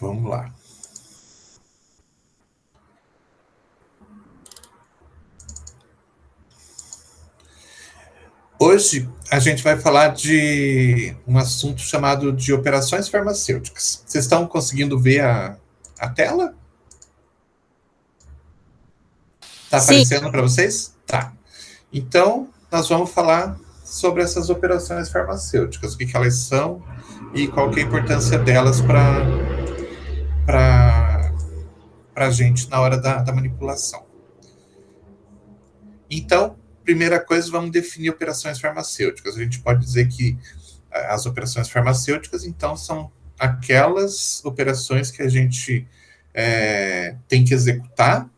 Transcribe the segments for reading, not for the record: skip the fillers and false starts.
Vamos lá. Hoje a gente vai falar de um assunto chamado de operações farmacêuticas. Vocês estão conseguindo ver a tela? Está Sim, aparecendo para vocês? Tá. Então, nós vamos falar sobre essas operações farmacêuticas, o que elas são e qual que é a importância delas para a gente na hora da manipulação. Então, primeira coisa, vamos definir operações farmacêuticas. A gente pode dizer que as operações farmacêuticas, então, são aquelas operações que a gente tem que executar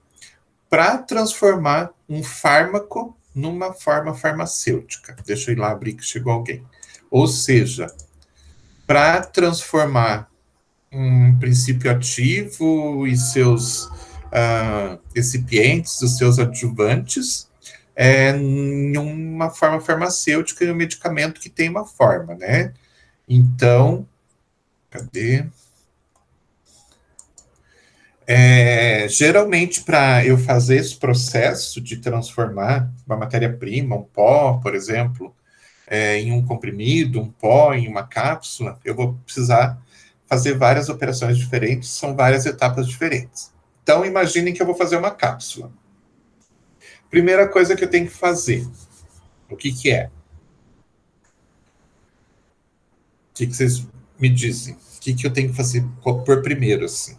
para transformar um fármaco numa forma farmacêutica. Deixa eu ir lá abrir que chegou alguém. Ou seja, para transformar um princípio ativo e seus recipientes, os seus adjuvantes, em uma forma farmacêutica e um medicamento que tem uma forma, né? Então, cadê? Geralmente, para eu fazer esse processo de transformar uma matéria-prima, um pó, por exemplo, em um comprimido, um pó, em uma cápsula, eu vou precisar fazer várias operações diferentes, são várias etapas diferentes. Então, imaginem que eu vou fazer uma cápsula. Primeira coisa que eu tenho que fazer, o que é? O que vocês me dizem? O que eu tenho que fazer por primeiro, assim?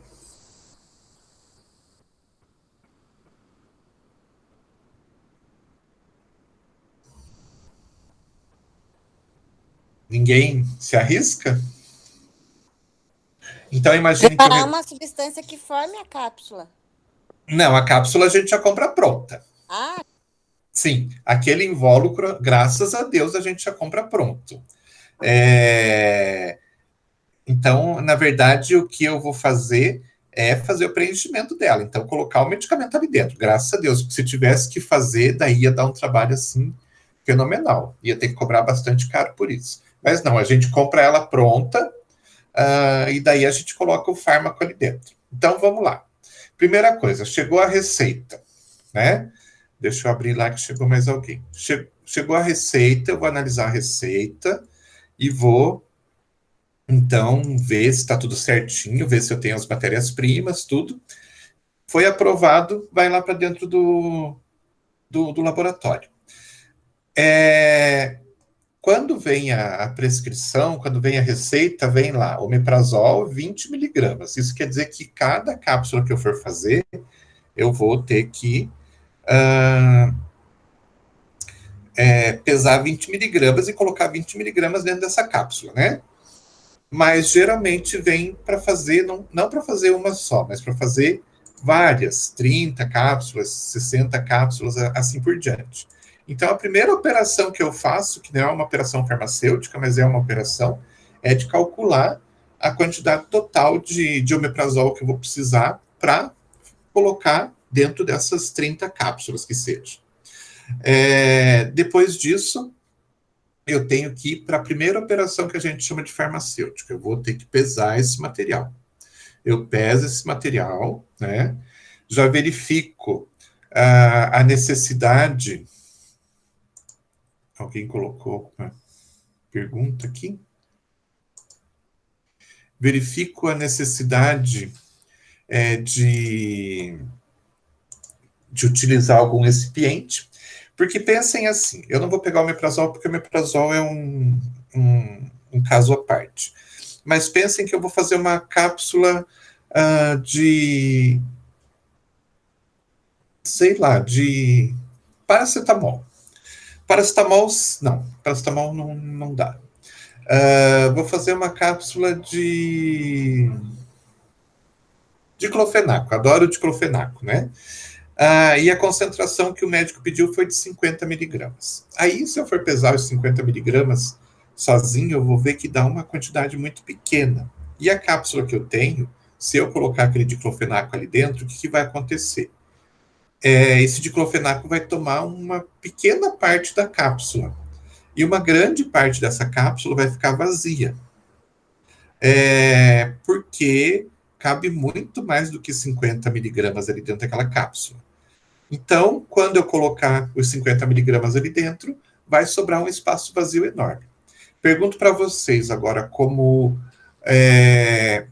Ninguém se arrisca? Então, imagine que eu... preparar uma substância que forme a cápsula. Não, a cápsula a gente já compra pronta. Ah, Sim, aquele invólucro, graças a Deus, a gente já compra pronto. É... Então, na verdade, o que eu vou fazer é fazer o preenchimento dela. Então, colocar o medicamento ali dentro. Graças a Deus, porque se tivesse que fazer, daí ia dar um trabalho assim fenomenal. Ia ter que cobrar bastante caro por isso. Mas não, a gente compra ela pronta e daí a gente coloca o fármaco ali dentro. Então, vamos lá. Primeira coisa, chegou a receita, né? Deixa eu abrir lá que chegou mais alguém. Chegou a receita, eu vou analisar a receita e vou então, ver se está tudo certinho, ver se eu tenho as matérias-primas, tudo. Foi aprovado, vai lá para dentro do laboratório. Quando vem a prescrição, quando vem a receita, vem lá, omeprazol 20 miligramas. Isso quer dizer que cada cápsula que eu for fazer, eu vou ter que pesar 20 miligramas e colocar 20 miligramas dentro dessa cápsula, né? Mas geralmente vem para fazer, não para fazer uma só, mas para fazer várias, 30 cápsulas, 60 cápsulas, assim por diante. Então, a primeira operação que eu faço, que não é uma operação farmacêutica, mas é uma operação, é de calcular a quantidade total de omeprazol que eu vou precisar para colocar dentro dessas 30 cápsulas que seja. Depois disso, eu tenho que ir para a primeira operação que a gente chama de farmacêutica. Eu vou ter que pesar esse material. Eu peso esse material, né? Já verifico a necessidade. Alguém colocou uma pergunta aqui? Verifico a necessidade de utilizar algum recipiente, porque pensem assim, eu não vou pegar o omeprazol porque o omeprazol é um caso à parte. Mas pensem que eu vou fazer uma cápsula de, sei lá, de paracetamol. Paracetamol não dá. Vou fazer uma cápsula de diclofenaco, adoro diclofenaco, né? E a concentração que o médico pediu foi de 50 miligramas. Aí, se eu for pesar os 50 miligramas sozinho, eu vou ver que dá uma quantidade muito pequena. E a cápsula que eu tenho, se eu colocar aquele diclofenaco ali dentro, o que vai acontecer? Esse diclofenaco vai tomar uma pequena parte da cápsula. E uma grande parte dessa cápsula vai ficar vazia. Porque cabe muito mais do que 50 miligramas ali dentro daquela cápsula. Então, quando eu colocar os 50 miligramas ali dentro, vai sobrar um espaço vazio enorme. Pergunto para vocês agora, como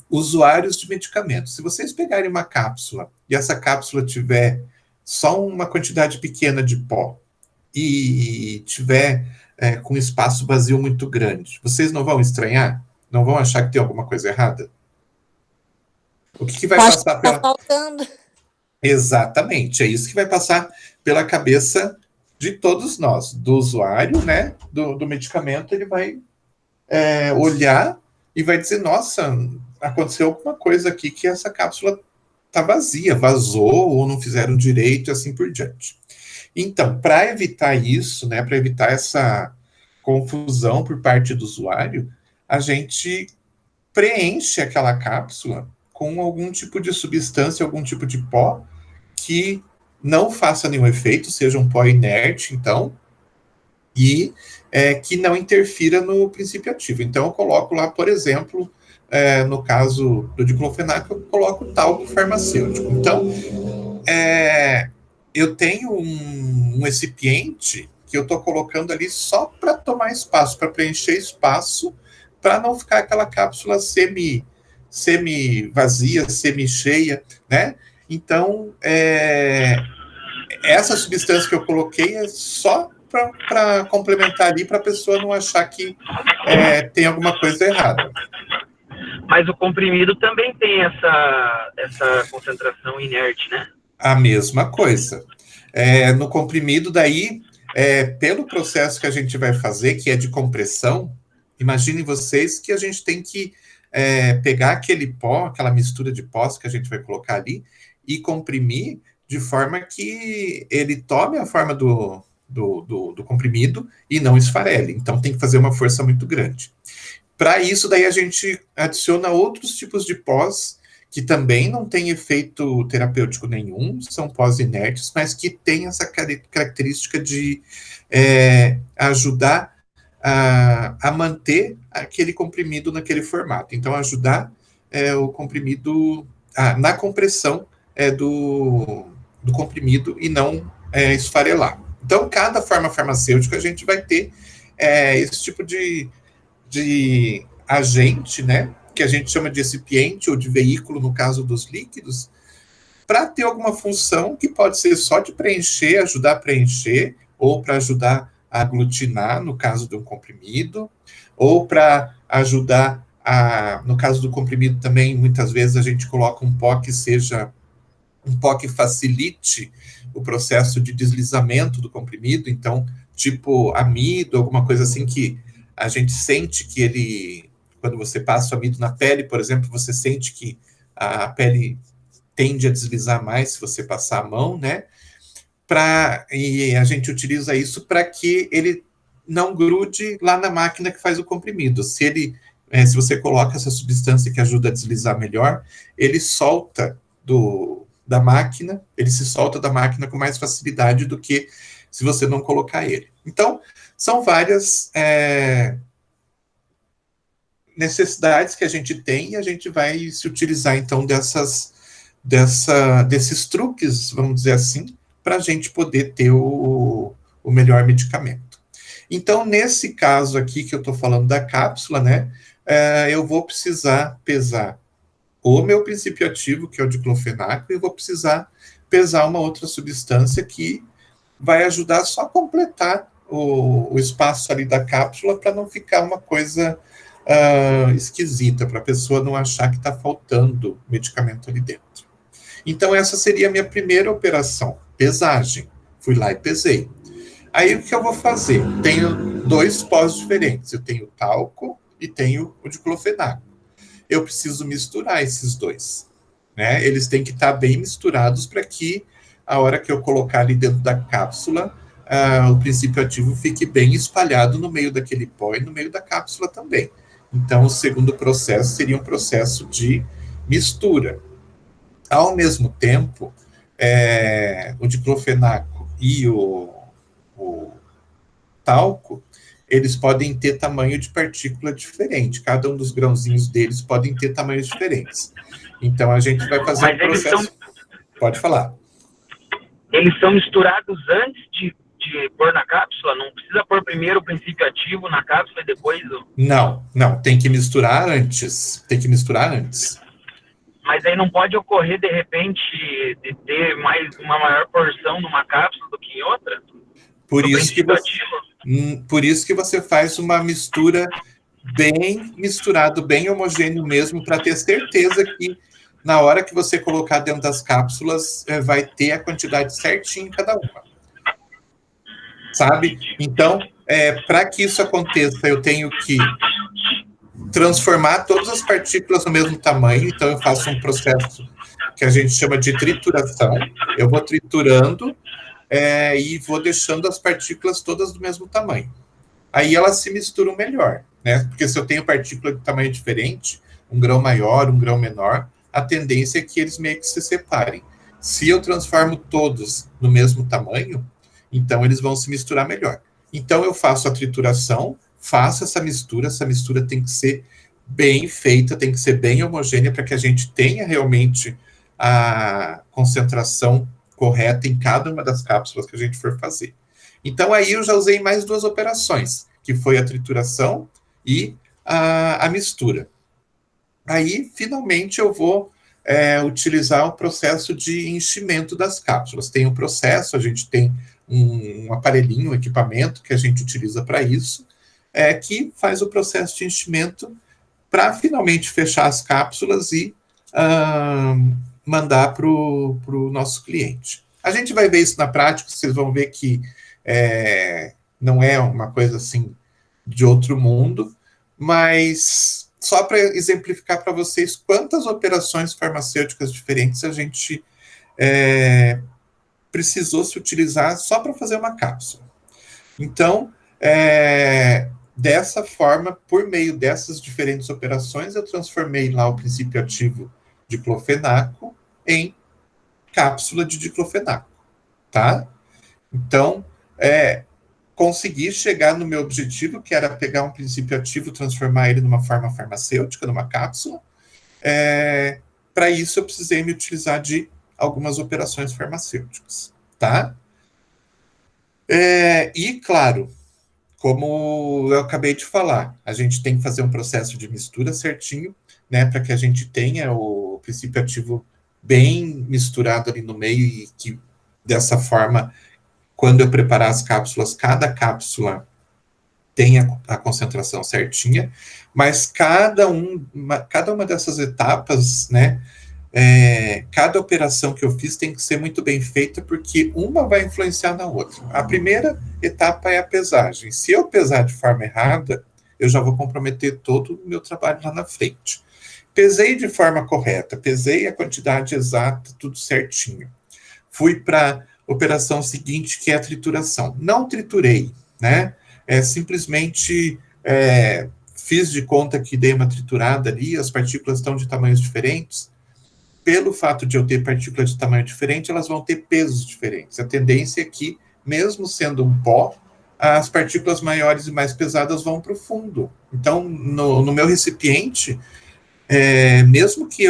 usuários de medicamentos. Se vocês pegarem uma cápsula e essa cápsula tiver só uma quantidade pequena de pó e tiver com espaço vazio muito grande, vocês não vão estranhar? Não vão achar que tem alguma coisa errada? O que vai Acho que passar tá pela... faltando. Exatamente, é isso que vai passar pela cabeça de todos nós, do usuário, né, do medicamento. Ele vai olhar e vai dizer, nossa, aconteceu alguma coisa aqui que essa cápsula está vazia, vazou ou não fizeram direito e assim por diante. Então, para evitar isso, né, para evitar essa confusão por parte do usuário, a gente preenche aquela cápsula com algum tipo de substância, algum tipo de pó que não faça nenhum efeito, seja um pó inerte, então, e que não interfira no princípio ativo. Então, eu coloco lá, por exemplo, no caso do diclofenaco, eu coloco talco farmacêutico. Então, eu tenho um recipiente que eu estou colocando ali só para tomar espaço, para preencher espaço, para não ficar aquela cápsula semi-vazia, semi-cheia, né? Então, essa substância que eu coloquei é só para complementar ali, para a pessoa não achar que tem alguma coisa errada. Mas o comprimido também tem essa concentração inerte, né? A mesma coisa. No comprimido, daí, pelo processo que a gente vai fazer, que é de compressão, imaginem vocês que a gente tem que pegar aquele pó, aquela mistura de pós que a gente vai colocar ali, e comprimir de forma que ele tome a forma do comprimido e não esfarele. Então, tem que fazer uma força muito grande. Para isso, daí a gente adiciona outros tipos de pós que também não tem efeito terapêutico nenhum, são pós inertes, mas que tem essa característica de ajudar a manter aquele comprimido naquele formato. Então, ajudar o comprimido na compressão do comprimido e não esfarelar. Então, cada forma farmacêutica a gente vai ter esse tipo de agente, né, que a gente chama de recipiente ou de veículo, no caso dos líquidos, para ter alguma função que pode ser só de preencher, ajudar a preencher, ou para ajudar a aglutinar, no caso de um comprimido, ou para ajudar no caso do comprimido também, muitas vezes a gente coloca um pó que seja um pó que facilite o processo de deslizamento do comprimido, então, tipo amido, alguma coisa assim que a gente sente que ele, quando você passa o amido na pele, por exemplo, você sente que a pele tende a deslizar mais se você passar a mão, né? E a gente utiliza isso para que ele não grude lá na máquina que faz o comprimido. Se você coloca essa substância que ajuda a deslizar melhor, ele solta da máquina, ele se solta da máquina com mais facilidade do que se você não colocar ele. Então, são várias necessidades que a gente tem e a gente vai se utilizar, então, desses truques, vamos dizer assim, para a gente poder ter o melhor medicamento. Então, nesse caso aqui que eu estou falando da cápsula, né, eu vou precisar pesar o meu princípio ativo, que é o diclofenaco, e eu vou precisar pesar uma outra substância que vai ajudar só a completar o espaço ali da cápsula para não ficar uma coisa esquisita, para a pessoa não achar que está faltando medicamento ali dentro. Então, essa seria a minha primeira operação, pesagem. Fui lá e pesei. Aí, o que eu vou fazer? Tenho dois pós diferentes. Eu tenho o talco e tenho o diclofenaco. Eu preciso misturar esses dois, né? Eles têm que estar bem misturados para que a hora que eu colocar ali dentro da cápsula, o princípio ativo fique bem espalhado no meio daquele pó e no meio da cápsula também. Então, o segundo processo seria um processo de mistura. Ao mesmo tempo, o diclofenaco e o talco, eles podem ter tamanho de partícula diferente. Cada um dos grãozinhos deles podem ter tamanhos diferentes. Então, a gente vai fazer um processo... Pode falar. Eles são misturados antes de pôr na cápsula? Não precisa pôr primeiro o princípio ativo na cápsula e depois... Não, tem que misturar antes. Mas aí não pode ocorrer, de repente, de ter uma maior porção numa cápsula do que em outra? Por isso que você faz uma mistura bem misturado, bem homogêneo mesmo, para ter certeza que na hora que você colocar dentro das cápsulas, vai ter a quantidade certinha em cada uma. Sabe? Então, para que isso aconteça, eu tenho que transformar todas as partículas no mesmo tamanho. Então, eu faço um processo que a gente chama de trituração. Eu vou triturando e vou deixando as partículas todas do mesmo tamanho. Aí elas se misturam melhor, né? Porque se eu tenho partícula de tamanho diferente, um grão maior, um grão menor, a tendência é que eles meio que se separem. Se eu transformo todos no mesmo tamanho, então eles vão se misturar melhor. Então eu faço a trituração, faço essa mistura tem que ser bem feita, tem que ser bem homogênea para que a gente tenha realmente a concentração correta em cada uma das cápsulas que a gente for fazer. Então aí eu já usei mais 2 operações, que foi a trituração e a mistura. Aí, finalmente, eu vou utilizar o processo de enchimento das cápsulas. Tem um processo, a gente tem um aparelhinho, um equipamento que a gente utiliza para isso, que faz o processo de enchimento para finalmente fechar as cápsulas e mandar para o nosso cliente. A gente vai ver isso na prática, vocês vão ver que não é uma coisa assim de outro mundo, mas só para exemplificar para vocês quantas operações farmacêuticas diferentes a gente precisou se utilizar só para fazer uma cápsula. Então, dessa forma, por meio dessas diferentes operações, eu transformei lá o princípio ativo diclofenaco em cápsula de diclofenaco, tá? Então, consegui chegar no meu objetivo, que era pegar um princípio ativo, transformar ele numa forma farmacêutica, numa cápsula. Para isso, eu precisei me utilizar de algumas operações farmacêuticas, tá? E, claro, como eu acabei de falar, a gente tem que fazer um processo de mistura certinho, né, para que a gente tenha o princípio ativo bem misturado ali no meio e que, dessa forma, quando eu preparar as cápsulas, cada cápsula tenha a concentração certinha, mas cada uma dessas etapas, né, cada operação que eu fiz tem que ser muito bem feita, porque uma vai influenciar na outra. A primeira etapa é a pesagem. Se eu pesar de forma errada, eu já vou comprometer todo o meu trabalho lá na frente. Pesei de forma correta, pesei a quantidade exata, tudo certinho. Fui para operação seguinte, que é a trituração. Não triturei, né? Simplesmente fiz de conta que dei uma triturada ali, as partículas estão de tamanhos diferentes. Pelo fato de eu ter partículas de tamanho diferente, elas vão ter pesos diferentes. A tendência é que, mesmo sendo um pó, as partículas maiores e mais pesadas vão para o fundo. Então, no meu recipiente, mesmo que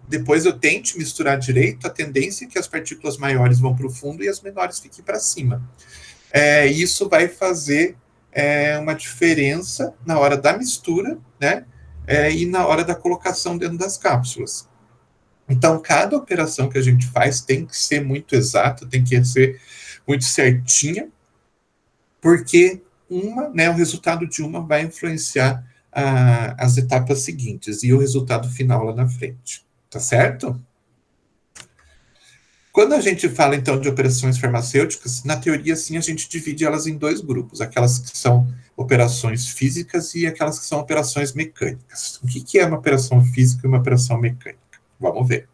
depois eu tente misturar direito, a tendência é que as partículas maiores vão para o fundo e as menores fiquem para cima. Isso vai fazer uma diferença na hora da mistura, né, e na hora da colocação dentro das cápsulas. Então, cada operação que a gente faz tem que ser muito exata, tem que ser muito certinha, porque o resultado de uma vai influenciar as etapas seguintes e o resultado final lá na frente. Tá certo? Quando a gente fala, então, de operações farmacêuticas, na teoria, sim, a gente divide elas em 2 grupos, aquelas que são operações físicas e aquelas que são operações mecânicas. O que é uma operação física e uma operação mecânica? Vamos ver.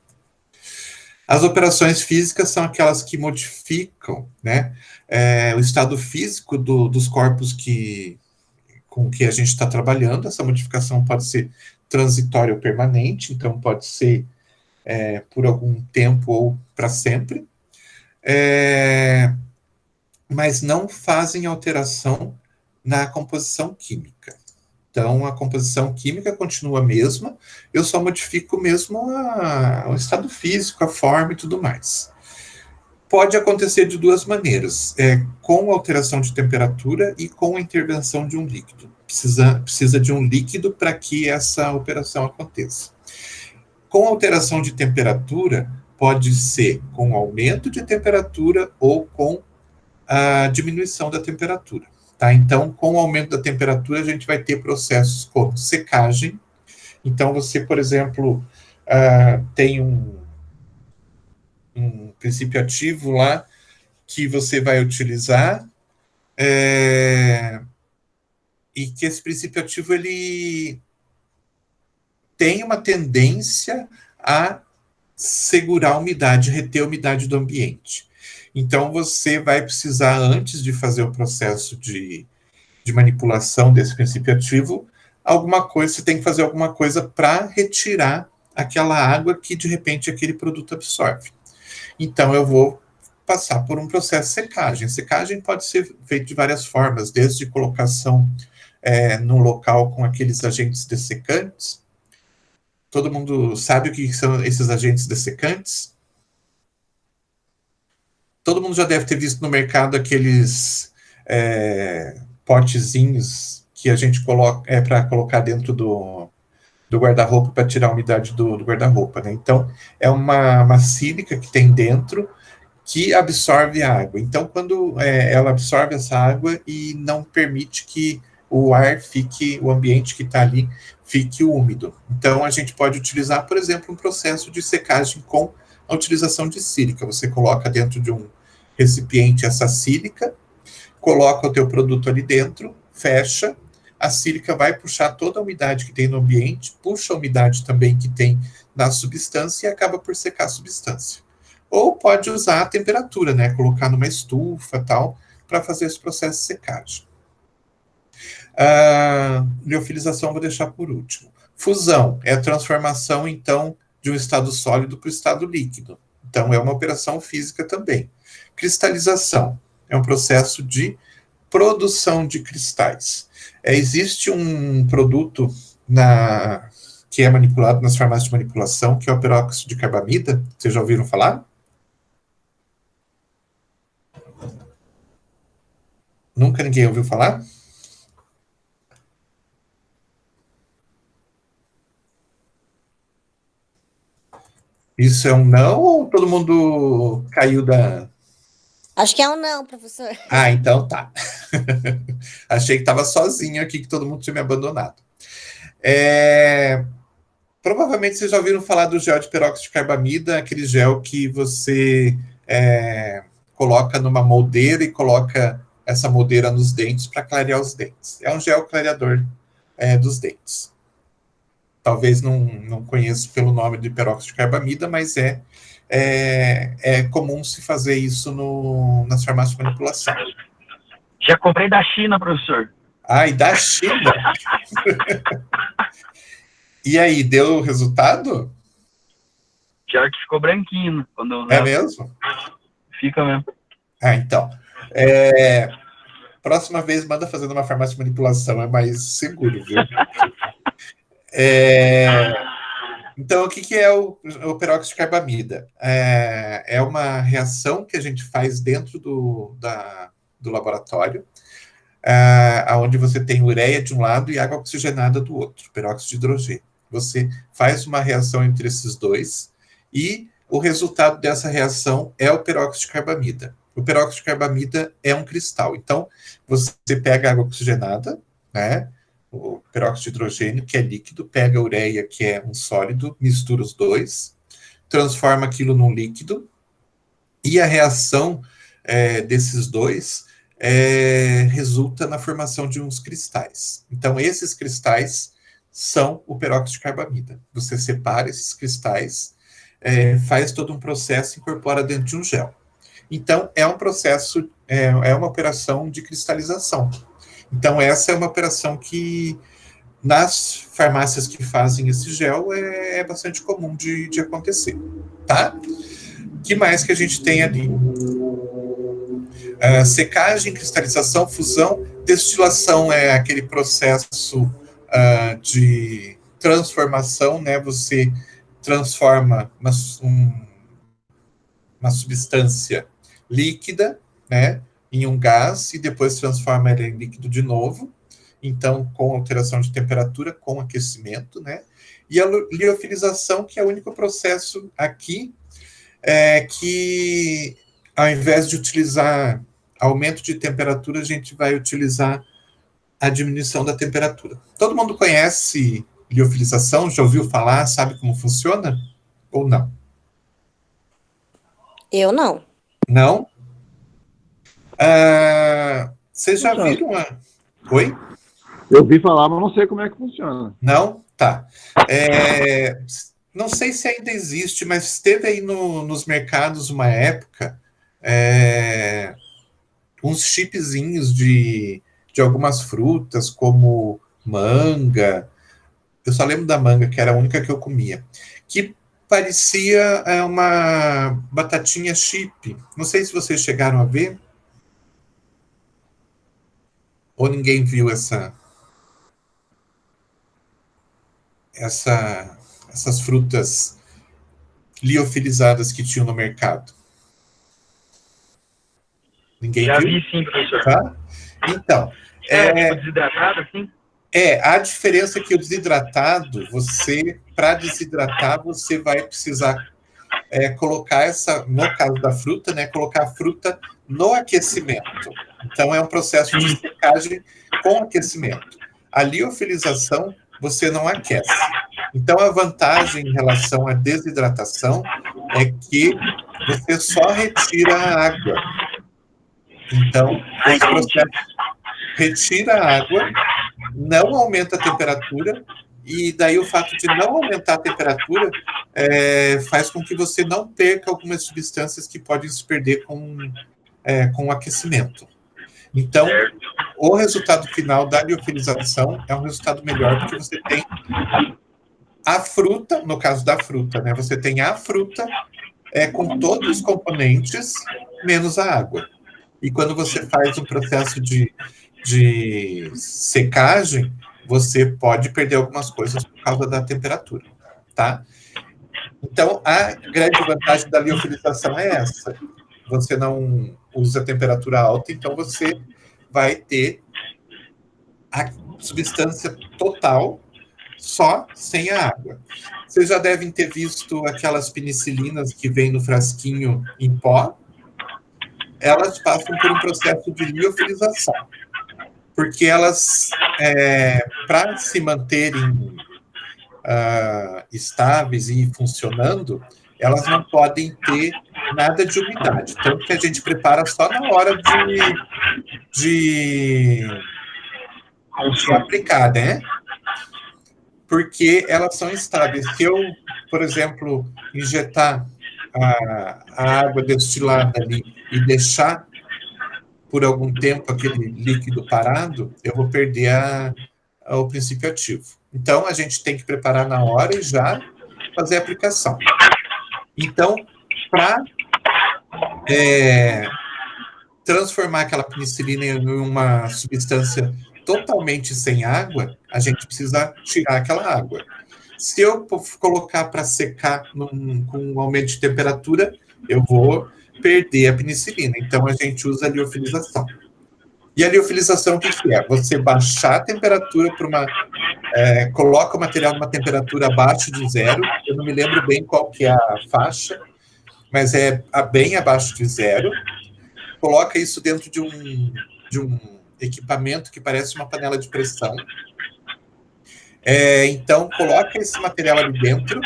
As operações físicas são aquelas que modificam, né, o estado físico dos corpos com que a gente está trabalhando. Essa modificação pode ser transitória ou permanente, então pode ser por algum tempo ou para sempre, mas não fazem alteração na composição química. Então, a composição química continua a mesma, eu só modifico mesmo o estado físico, a forma e tudo mais. Pode acontecer de duas maneiras, com alteração de temperatura e com a intervenção de um líquido. Precisa de um líquido para que essa operação aconteça. Com alteração de temperatura, pode ser com aumento de temperatura ou com a diminuição da temperatura. Tá? Então, com o aumento da temperatura, a gente vai ter processos como secagem. Então, você, por exemplo, tem um princípio ativo lá que você vai utilizar, e que esse princípio ativo ele tem uma tendência a segurar a umidade, reter a umidade do ambiente. Então, você vai precisar, antes de fazer o processo de manipulação desse princípio ativo, você tem que fazer alguma coisa para retirar aquela água que, de repente, aquele produto absorve. Então, eu vou passar por um processo de secagem. Secagem pode ser feito de várias formas, desde colocação no local com aqueles agentes dessecantes. Todo mundo sabe o que são esses agentes dessecantes? Todo mundo já deve ter visto no mercado aqueles potezinhos que a gente coloca para colocar dentro do guarda-roupa para tirar a umidade do guarda-roupa, né? Então, é uma sílica que tem dentro que absorve a água. Então, quando ela absorve essa água e não permite que o ambiente que está ali fique úmido. Então, a gente pode utilizar, por exemplo, um processo de secagem com a utilização de sílica. Você coloca dentro de um recipiente essa sílica, coloca o teu produto ali dentro, fecha, a sílica vai puxar toda a umidade que tem no ambiente, puxa a umidade também que tem na substância e acaba por secar a substância. Ou pode usar a temperatura, né? Colocar numa estufa, tal, para fazer esse processo de secagem. Liofilização vou deixar por último. Fusão é a transformação, então, de um estado sólido para o estado líquido. Então, é uma operação física também. Cristalização é um processo de produção de cristais. Existe um produto que é manipulado nas farmácias de manipulação, que é o peróxido de carbamida. Vocês já ouviram falar? Nunca ninguém ouviu falar? Isso é um não ou todo mundo caiu da... Acho que é um não, professor. Então tá. Achei que estava sozinho aqui, que todo mundo tinha me abandonado. Provavelmente vocês já ouviram falar do gel de peróxido de carbamida, aquele gel que você coloca numa moldeira e coloca essa moldeira nos dentes para clarear os dentes. É um gel clareador dos dentes. Talvez não conheça pelo nome de peróxido de carbamida, mas é comum se fazer isso nas farmácias de manipulação. Já comprei da China, professor. E da China? E aí, deu resultado? Pior que ficou branquinho. Quando É mesmo? Fica mesmo. Então. Próxima vez, manda fazer numa farmácia de manipulação, é mais seguro, viu? Então, o que é o peróxido de carbamida? É uma reação que a gente faz dentro do laboratório, onde você tem ureia de um lado e água oxigenada do outro, peróxido de hidrogênio. Você faz uma reação entre esses dois e o resultado dessa reação é o peróxido de carbamida. O peróxido de carbamida é um cristal. Então, você pega a água oxigenada, né? O peróxido de hidrogênio, que é líquido, pega a ureia, que é um sólido, mistura os dois, transforma aquilo num líquido, e a reação desses dois resulta na formação de uns cristais. Então, esses cristais são o peróxido de carbamida. Você separa esses cristais, faz todo um processo e incorpora dentro de um gel. Então, é um processo, é uma operação de cristalização. Então, essa é uma operação que, nas farmácias que fazem esse gel, é bastante comum de acontecer, tá? O que mais que a gente tem ali? Secagem, cristalização, fusão, Destilação é aquele processo de transformação, né? Você transforma uma substância líquida, né, em um gás e depois transforma ele em líquido de novo. Então, com alteração de temperatura, com aquecimento, né? E a liofilização, que é o único processo aqui que, ao invés de utilizar aumento de temperatura, a gente vai utilizar a diminuição da temperatura. Todo mundo conhece liofilização? Já ouviu falar? Sabe como funciona? Ou não? Eu não. Não? Vocês já viram Oi? Eu ouvi falar, mas não sei como é que funciona. Não? Tá. Não sei se ainda existe, mas teve aí nos mercados uma época uns chipzinhos de algumas frutas, como manga. Eu só lembro da manga, que era a única que eu comia. Que parecia uma batatinha chip. Não sei se vocês chegaram a ver. Ou ninguém viu essas frutas liofilizadas que tinham no mercado? Ninguém Já viu? vi sim, professor. Tá? Então, tipo desidratado, assim? A diferença é que o desidratado, para desidratar, você vai precisar colocar no caso da fruta, né, colocar a fruta no aquecimento. Então, é um processo de secagem com aquecimento. A liofilização, você não aquece. Então, a vantagem em relação à desidratação é que você só retira a água. Então, esse processo retira a água, não aumenta a temperatura, e daí o fato de não aumentar a temperatura faz com que você não perca algumas substâncias que podem se perder com o aquecimento. Então, o resultado final da liofilização é um resultado melhor, porque você tem a fruta, no caso da fruta, né? Você tem a fruta com todos os componentes, menos a água. E quando você faz um processo de secagem, você pode perder algumas coisas por causa da temperatura, tá? Então, a grande vantagem da liofilização é essa. Você não usa temperatura alta, então você vai ter a substância total só sem a água. Vocês já devem ter visto aquelas penicilinas que vêm no frasquinho em pó. Elas passam por um processo de liofilização, porque elas, para se manterem estáveis e funcionando, elas não podem ter nada de umidade, tanto que a gente prepara só na hora de aplicar, né? Porque elas são estáveis. Se eu, por exemplo, injetar a água destilada ali e deixar por algum tempo aquele líquido parado, eu vou perder o princípio ativo. Então, a gente tem que preparar na hora e já fazer a aplicação. Então, para transformar aquela penicilina em uma substância totalmente sem água, a gente precisa tirar aquela água. Se eu colocar para secar com um aumento de temperatura, eu vou perder a penicilina. Então, a gente usa a liofilização. E a liofilização, o que é? Você baixar a temperatura para coloca o material numa temperatura abaixo de zero. Eu não me lembro bem qual que é a faixa, mas é bem abaixo de zero. Coloca isso dentro de um equipamento que parece uma panela de pressão. Então, coloca esse material ali dentro,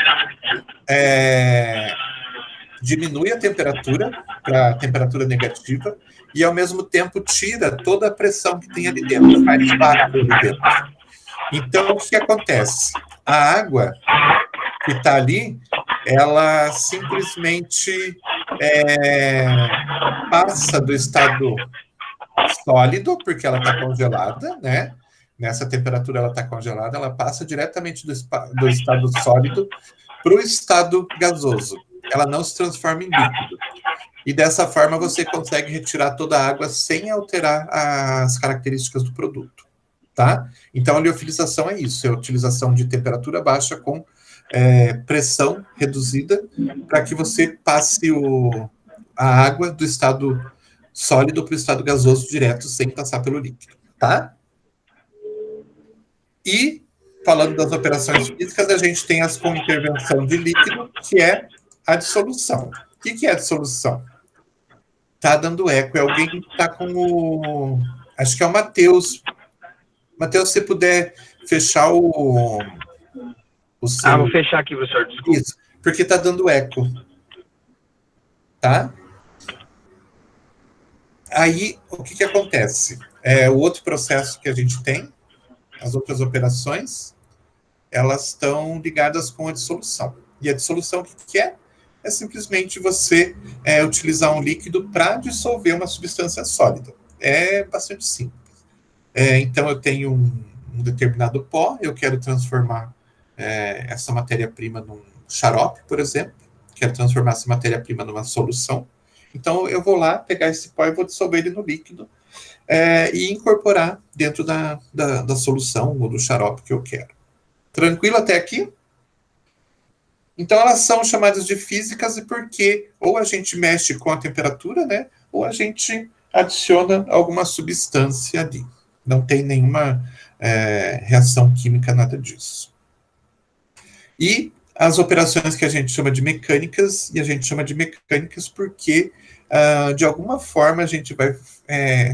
diminui a temperatura para a temperatura negativa e, ao mesmo tempo, tira toda a pressão que tem ali dentro, faz barulho ali dentro. Então, o que acontece? A água que está ali, ela simplesmente passa do estado sólido, porque ela está congelada, né? Nessa temperatura ela está congelada, ela passa diretamente do estado sólido para o estado gasoso. Ela não se transforma em líquido. E dessa forma você consegue retirar toda a água sem alterar as características do produto, tá? Então a liofilização é isso, é a utilização de temperatura baixa com pressão reduzida para que você passe a água do estado sólido para o estado gasoso direto sem passar pelo líquido, tá? E falando das operações físicas, a gente tem as com intervenção de líquido, que é a dissolução. O que é a dissolução? Tá dando eco, é alguém que está com o... Acho que é o Matheus. Matheus, se puder fechar o seu... vou fechar aqui, professor, desculpa. Isso, porque está dando eco. Tá? Aí, o que acontece? O outro processo que a gente tem, as outras operações, elas estão ligadas com a dissolução. E a dissolução, o que é? É simplesmente você utilizar um líquido para dissolver uma substância sólida. É bastante simples. Então, eu tenho um determinado pó, eu quero transformar essa matéria-prima num xarope, por exemplo, quero transformar essa matéria-prima numa solução. Então, eu vou lá pegar esse pó e vou dissolver ele no líquido e incorporar dentro da solução ou do xarope que eu quero. Tranquilo até aqui? Então, elas são chamadas de físicas porque ou a gente mexe com a temperatura, né, ou a gente adiciona alguma substância ali. Não tem nenhuma reação química, nada disso. E as operações que a gente chama de mecânicas, e a gente chama de mecânicas porque, de alguma forma, a gente vai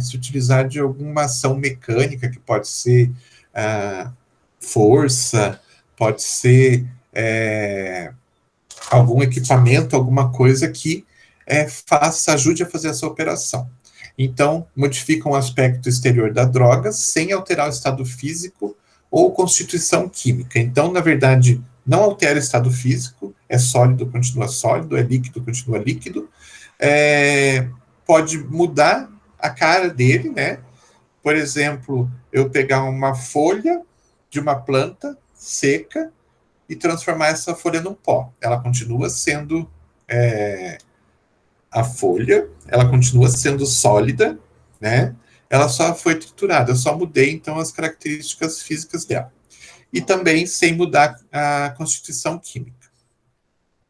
se utilizar de alguma ação mecânica, que pode ser força, pode ser algum equipamento, alguma coisa que ajude a fazer essa operação. Então, modificam o aspecto exterior da droga sem alterar o estado físico ou constituição química. Então, na verdade, não altera o estado físico, é sólido, continua sólido, é líquido, continua líquido. Pode mudar a cara dele, né? Por exemplo, eu pegar uma folha de uma planta seca e transformar essa folha num pó. Ela continua sendo a folha, ela continua sendo sólida, né? Ela só foi triturada, eu só mudei, então, as características físicas dela. E também sem mudar a constituição química.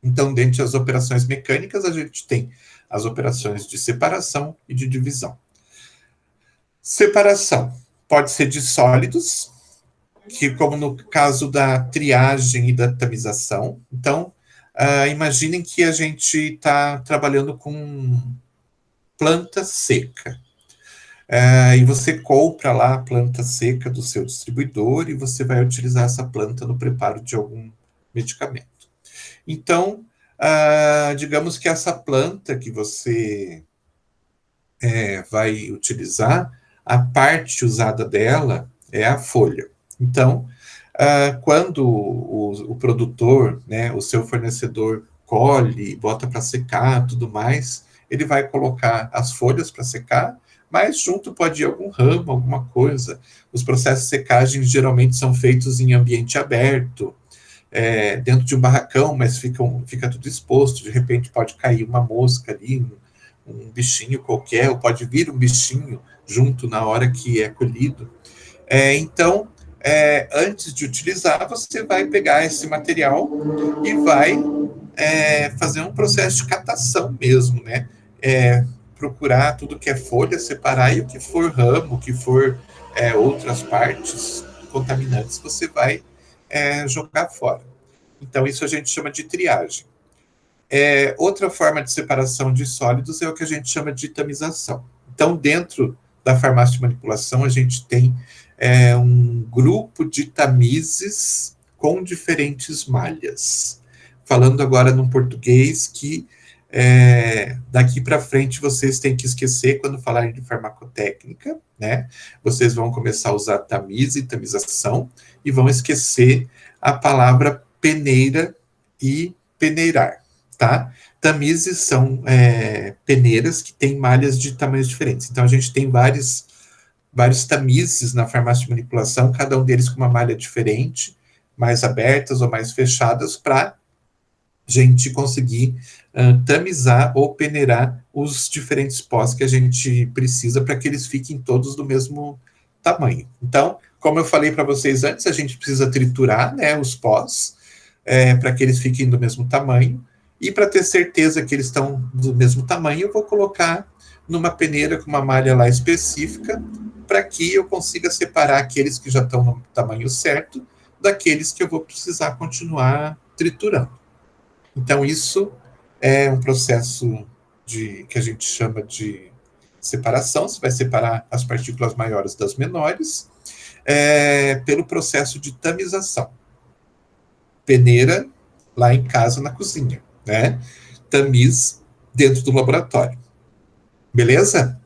Então, dentre as operações mecânicas, a gente tem as operações de separação e de divisão. Separação pode ser de sólidos, que como no caso da triagem e da tamização. Então, imaginem que a gente está trabalhando com planta seca. E você compra lá a planta seca do seu distribuidor e você vai utilizar essa planta no preparo de algum medicamento. Então, digamos que essa planta que você vai utilizar, a parte usada dela é a folha. Então, quando o produtor, né, o seu fornecedor, colhe, bota para secar, tudo mais, ele vai colocar as folhas para secar, mas junto pode ir algum ramo, alguma coisa. Os processos de secagem geralmente são feitos em ambiente aberto, dentro de um barracão, mas fica tudo exposto, de repente pode cair uma mosca ali, um bichinho qualquer, ou pode vir um bichinho junto na hora que é colhido. Então, antes de utilizar, você vai pegar esse material e vai fazer um processo de catação mesmo, né? Procurar tudo que é folha, separar, e o que for ramo, o que for outras partes contaminantes, você vai jogar fora. Então, isso a gente chama de triagem. Outra forma de separação de sólidos é o que a gente chama de tamização. Então, dentro da farmácia de manipulação, a gente tem um grupo de tamizes com diferentes malhas. Falando agora num português que daqui para frente vocês têm que esquecer quando falarem de farmacotécnica, né? Vocês vão começar a usar tamiza e tamização e vão esquecer a palavra peneira e peneirar, tá? Tamizes são peneiras que têm malhas de tamanhos diferentes. Então, a gente tem vários tamizes na farmácia de manipulação, cada um deles com uma malha diferente, mais abertas ou mais fechadas, para gente conseguir tamizar ou peneirar os diferentes pós que a gente precisa para que eles fiquem todos do mesmo tamanho. Então, como eu falei para vocês antes, a gente precisa triturar, né, os pós para que eles fiquem do mesmo tamanho, e para ter certeza que eles estão do mesmo tamanho, eu vou colocar numa peneira com uma malha lá específica, para que eu consiga separar aqueles que já estão no tamanho certo daqueles que eu vou precisar continuar triturando. Então, isso é um processo que a gente chama de separação. Você vai separar as partículas maiores das menores pelo processo de tamização. Peneira lá em casa, na cozinha, né? Tamiz dentro do laboratório. Beleza?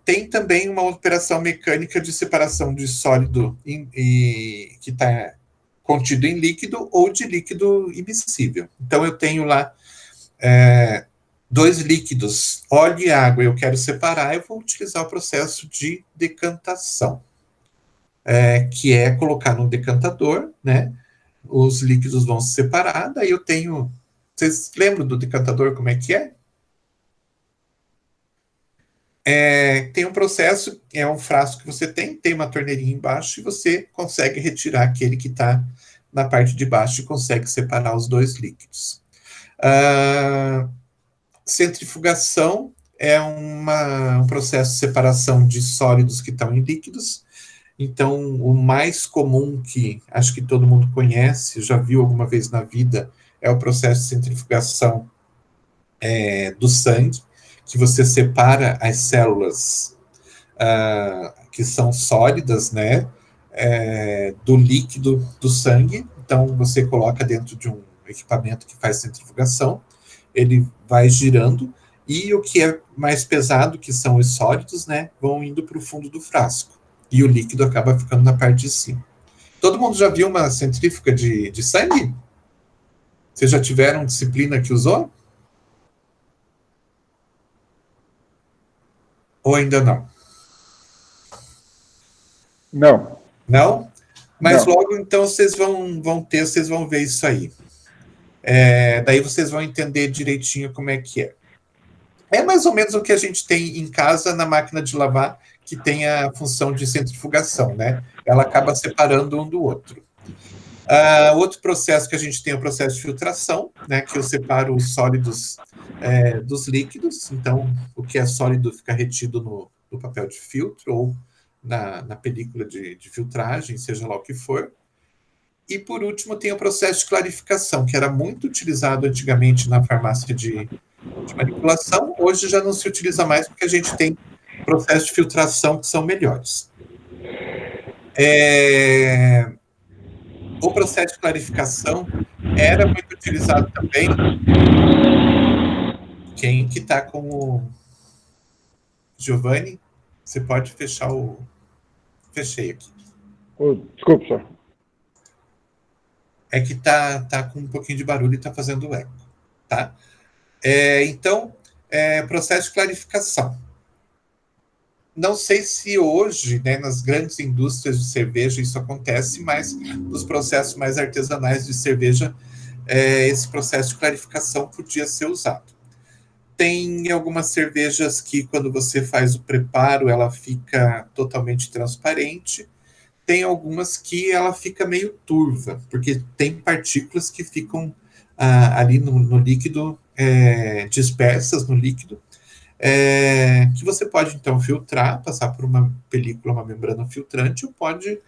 Tem também uma operação mecânica de separação de sólido que está contido em líquido ou de líquido immiscível. Então, eu tenho lá 2 líquidos, óleo e água, eu quero separar, eu vou utilizar o processo de decantação, que é colocar no decantador, né? Os líquidos vão se separar, daí eu tenho... Vocês lembram do decantador, como é que é? Tem um processo, é um frasco que você tem uma torneirinha embaixo e você consegue retirar aquele que está na parte de baixo e consegue separar os 2 líquidos. Centrifugação é um processo de separação de sólidos que estão em líquidos. Então, o mais comum que acho que todo mundo conhece, já viu alguma vez na vida, é o processo de centrifugação do sangue, que você separa as células que são sólidas, né, do líquido do sangue. Então, você coloca dentro de um equipamento que faz centrifugação, ele vai girando, e o que é mais pesado, que são os sólidos, né, vão indo para o fundo do frasco, e o líquido acaba ficando na parte de cima. Todo mundo já viu uma centrífuga de sangue? Vocês já tiveram disciplina que usou? Ou ainda não? Não. Não? Mas Não. logo, então, vocês vão ver isso aí. Daí vocês vão entender direitinho como é que é. É mais ou menos o que a gente tem em casa na máquina de lavar, que tem a função de centrifugação, né? Ela acaba separando um do outro. Outro processo que a gente tem é o processo de filtração, né? Que eu separo os sólidos dos líquidos. Então, o que é sólido fica retido no papel de filtro ou na película de filtragem, seja lá o que for. E, por último, tem o processo de clarificação, que era muito utilizado antigamente na farmácia de manipulação. Hoje já não se utiliza mais, porque a gente tem processos de filtração que são melhores. O processo de clarificação era muito utilizado também. Quem que está com o Giovanni? Você pode fechar o... Fechei aqui. Desculpa, senhor. É que tá com um pouquinho de barulho e está fazendo eco, tá? Então, processo de clarificação. Não sei se hoje, né, nas grandes indústrias de cerveja isso acontece, mas nos processos mais artesanais de cerveja, esse processo de clarificação podia ser usado. Tem algumas cervejas que, quando você faz o preparo, ela fica totalmente transparente. Tem algumas que ela fica meio turva, porque tem partículas que ficam ali no líquido, dispersas no líquido, que você pode, então, filtrar, passar por uma película, uma membrana filtrante, ou pode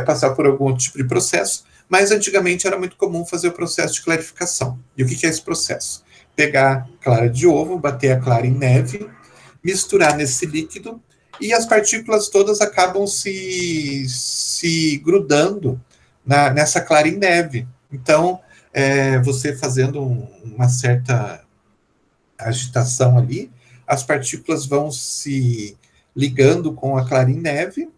passar por algum tipo de processo, mas antigamente era muito comum fazer o processo de clarificação. E o que é esse processo? Pegar clara de ovo, bater a clara em neve, misturar nesse líquido, e as partículas todas acabam se grudando nessa clara em neve. Então, você fazendo uma certa agitação ali, as partículas vão se ligando com a clara em neve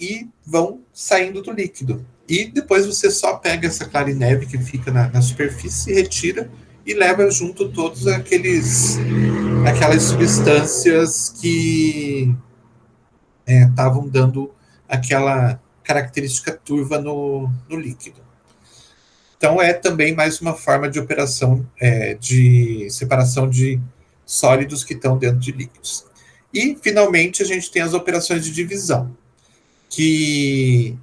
e vão saindo do líquido. E depois você só pega essa clara em neve que fica na superfície, retira e leva junto todos aquelas substâncias que estavam dando aquela característica turva no líquido. Então, é também mais uma forma de operação de separação de sólidos que estão dentro de líquidos. E, finalmente, a gente tem as operações de divisão, que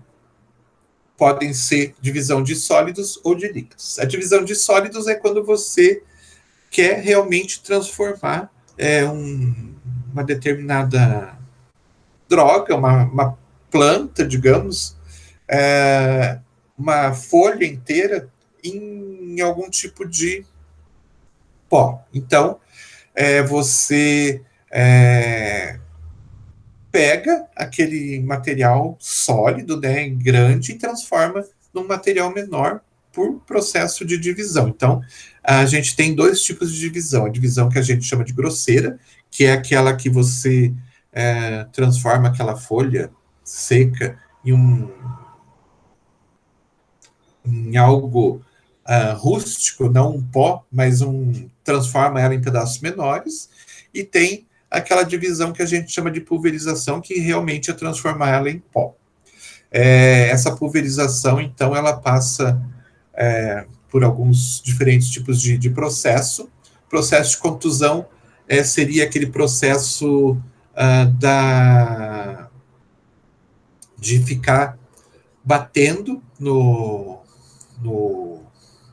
podem ser divisão de sólidos ou de líquidos. A divisão de sólidos é quando você quer realmente transformar uma determinada droga, uma planta, digamos, uma folha inteira em algum tipo de pó. Então, você pega aquele material sólido, né, grande, e transforma num material menor por processo de divisão. Então, a gente tem dois tipos de divisão. A divisão que a gente chama de grosseira, que é aquela que você transforma aquela folha seca em algo rústico, não um pó, mas transforma ela em pedaços menores, e tem aquela divisão que a gente chama de pulverização, que realmente é transformar ela em pó. Essa pulverização, então, ela passa por alguns diferentes tipos de processo. Processo de contusão seria aquele processo de ficar batendo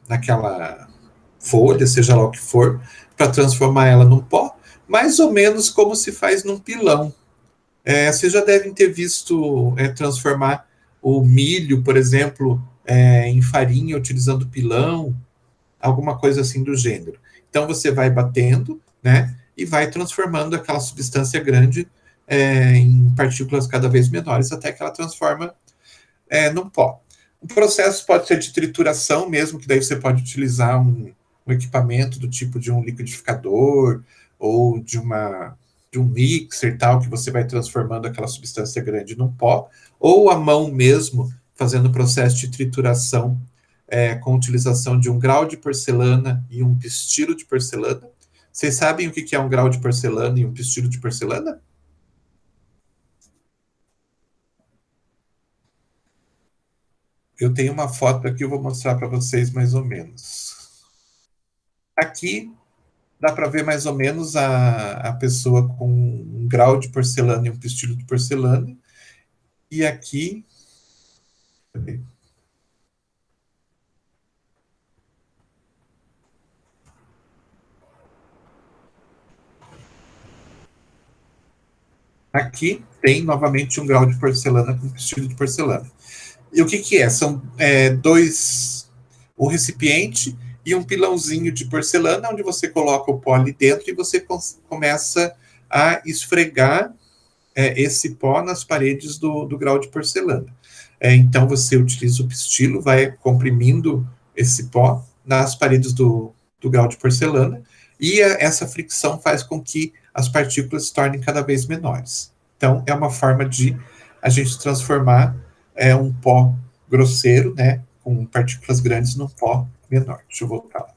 naquela folha, seja lá o que for, para transformar ela num pó, mais ou menos como se faz num pilão. Vocês já devem ter visto transformar o milho, por exemplo, em farinha utilizando pilão, alguma coisa assim do gênero. Então você vai batendo, né, e vai transformando aquela substância grande em partículas cada vez menores até que ela transforma num pó. O processo pode ser de trituração mesmo, que daí você pode utilizar um equipamento do tipo de um liquidificador ou de um mixer tal, que você vai transformando aquela substância grande num pó, ou a mão mesmo, fazendo o processo de trituração com utilização de um grau de porcelana e um pistilo de porcelana. Vocês sabem o que é um grau de porcelana e um pistilo de porcelana? Eu tenho uma foto aqui, eu vou mostrar para vocês mais ou menos. Aqui dá para ver mais ou menos a pessoa com um grau de porcelana e um pistilo de porcelana. E aqui... Cadê? Aqui tem novamente um grau de porcelana com pistilo de porcelana. E o que é? São um recipiente e um pilãozinho de porcelana, onde você coloca o pó ali dentro e você começa a esfregar esse pó nas paredes do grau de porcelana. Então você utiliza o pistilo, vai comprimindo esse pó nas paredes do grau de porcelana, e essa fricção faz com que as partículas se tornem cada vez menores. Então, é uma forma de a gente transformar um pó grosseiro, né, com partículas grandes, num pó menor. Deixa eu voltar lá.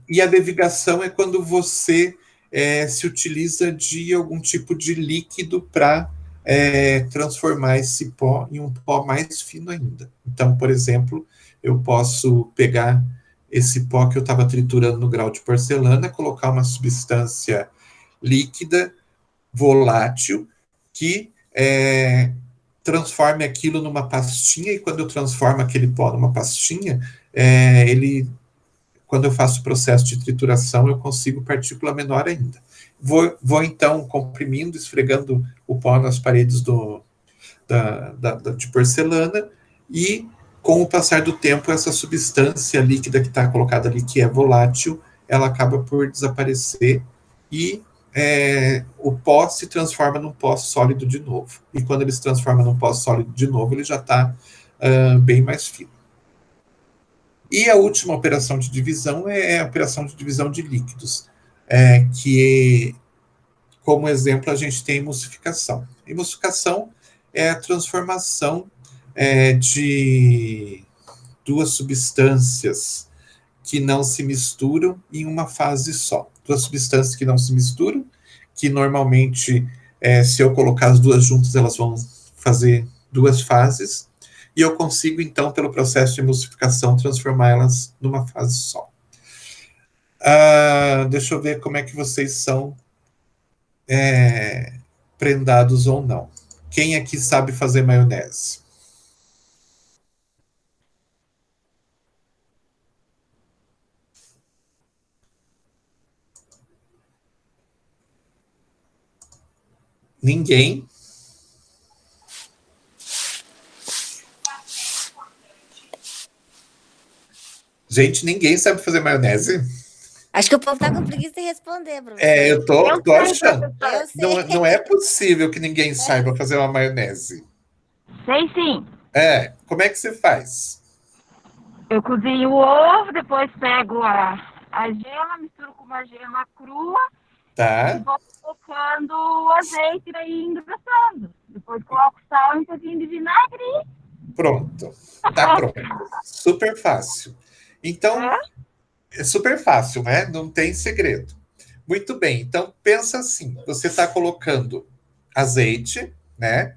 E a devigação é quando você se utiliza de algum tipo de líquido para transformar esse pó em um pó mais fino ainda. Então, por exemplo, eu posso pegar esse pó que eu estava triturando no grau de porcelana, colocar uma substância líquida, volátil, que transforme aquilo numa pastinha, e quando eu transformo aquele pó numa pastinha, quando eu faço o processo de trituração, eu consigo partícula menor ainda. Vou então comprimindo, esfregando o pó nas paredes de porcelana, e com o passar do tempo, essa substância líquida que está colocada ali, que é volátil, ela acaba por desaparecer, e o pó se transforma num pó sólido de novo. E quando ele se transforma num pó sólido de novo, ele já está bem mais fino. E a última operação de divisão é a operação de divisão de líquidos, que, como exemplo, a gente tem emulsificação. Emulsificação é a transformação de duas substâncias que não se misturam em uma fase só. Duas substâncias que não se misturam, que normalmente Se eu colocar as duas juntas, elas vão fazer 2 fases, e eu consigo, então, pelo processo de emulsificação, transformá-las numa fase só. Deixa eu ver como é que vocês são prendados ou não. Quem aqui sabe fazer maionese? Ninguém? Gente, ninguém sabe fazer maionese? Acho que o povo tá com preguiça de responder, professor. Eu tô achando. Eu sei. Não é possível que ninguém saiba fazer uma maionese. Sei sim. Como é que você faz? Eu cozinho o ovo, depois pego a gema, misturo com uma gema crua e Tá? vou colocando o azeite e engrossando. Depois coloco sal e um pouquinho de vinagre. Pronto. Tá pronto. Super fácil. Então, é super fácil, né? Não tem segredo. Muito bem. Então, pensa assim. Você está colocando azeite, né?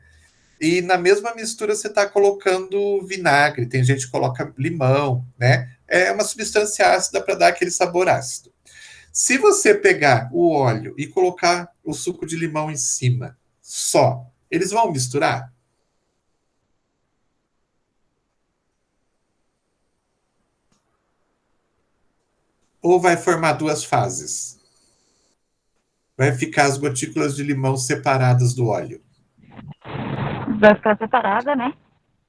E na mesma mistura você está colocando vinagre. Tem gente que coloca limão, né? É uma substância ácida para dar aquele sabor ácido. Se você pegar o óleo e colocar o suco de limão em cima, só, eles vão misturar? Ou vai formar 2 fases? Vai ficar as gotículas de limão separadas do óleo? Vai ficar separada, né?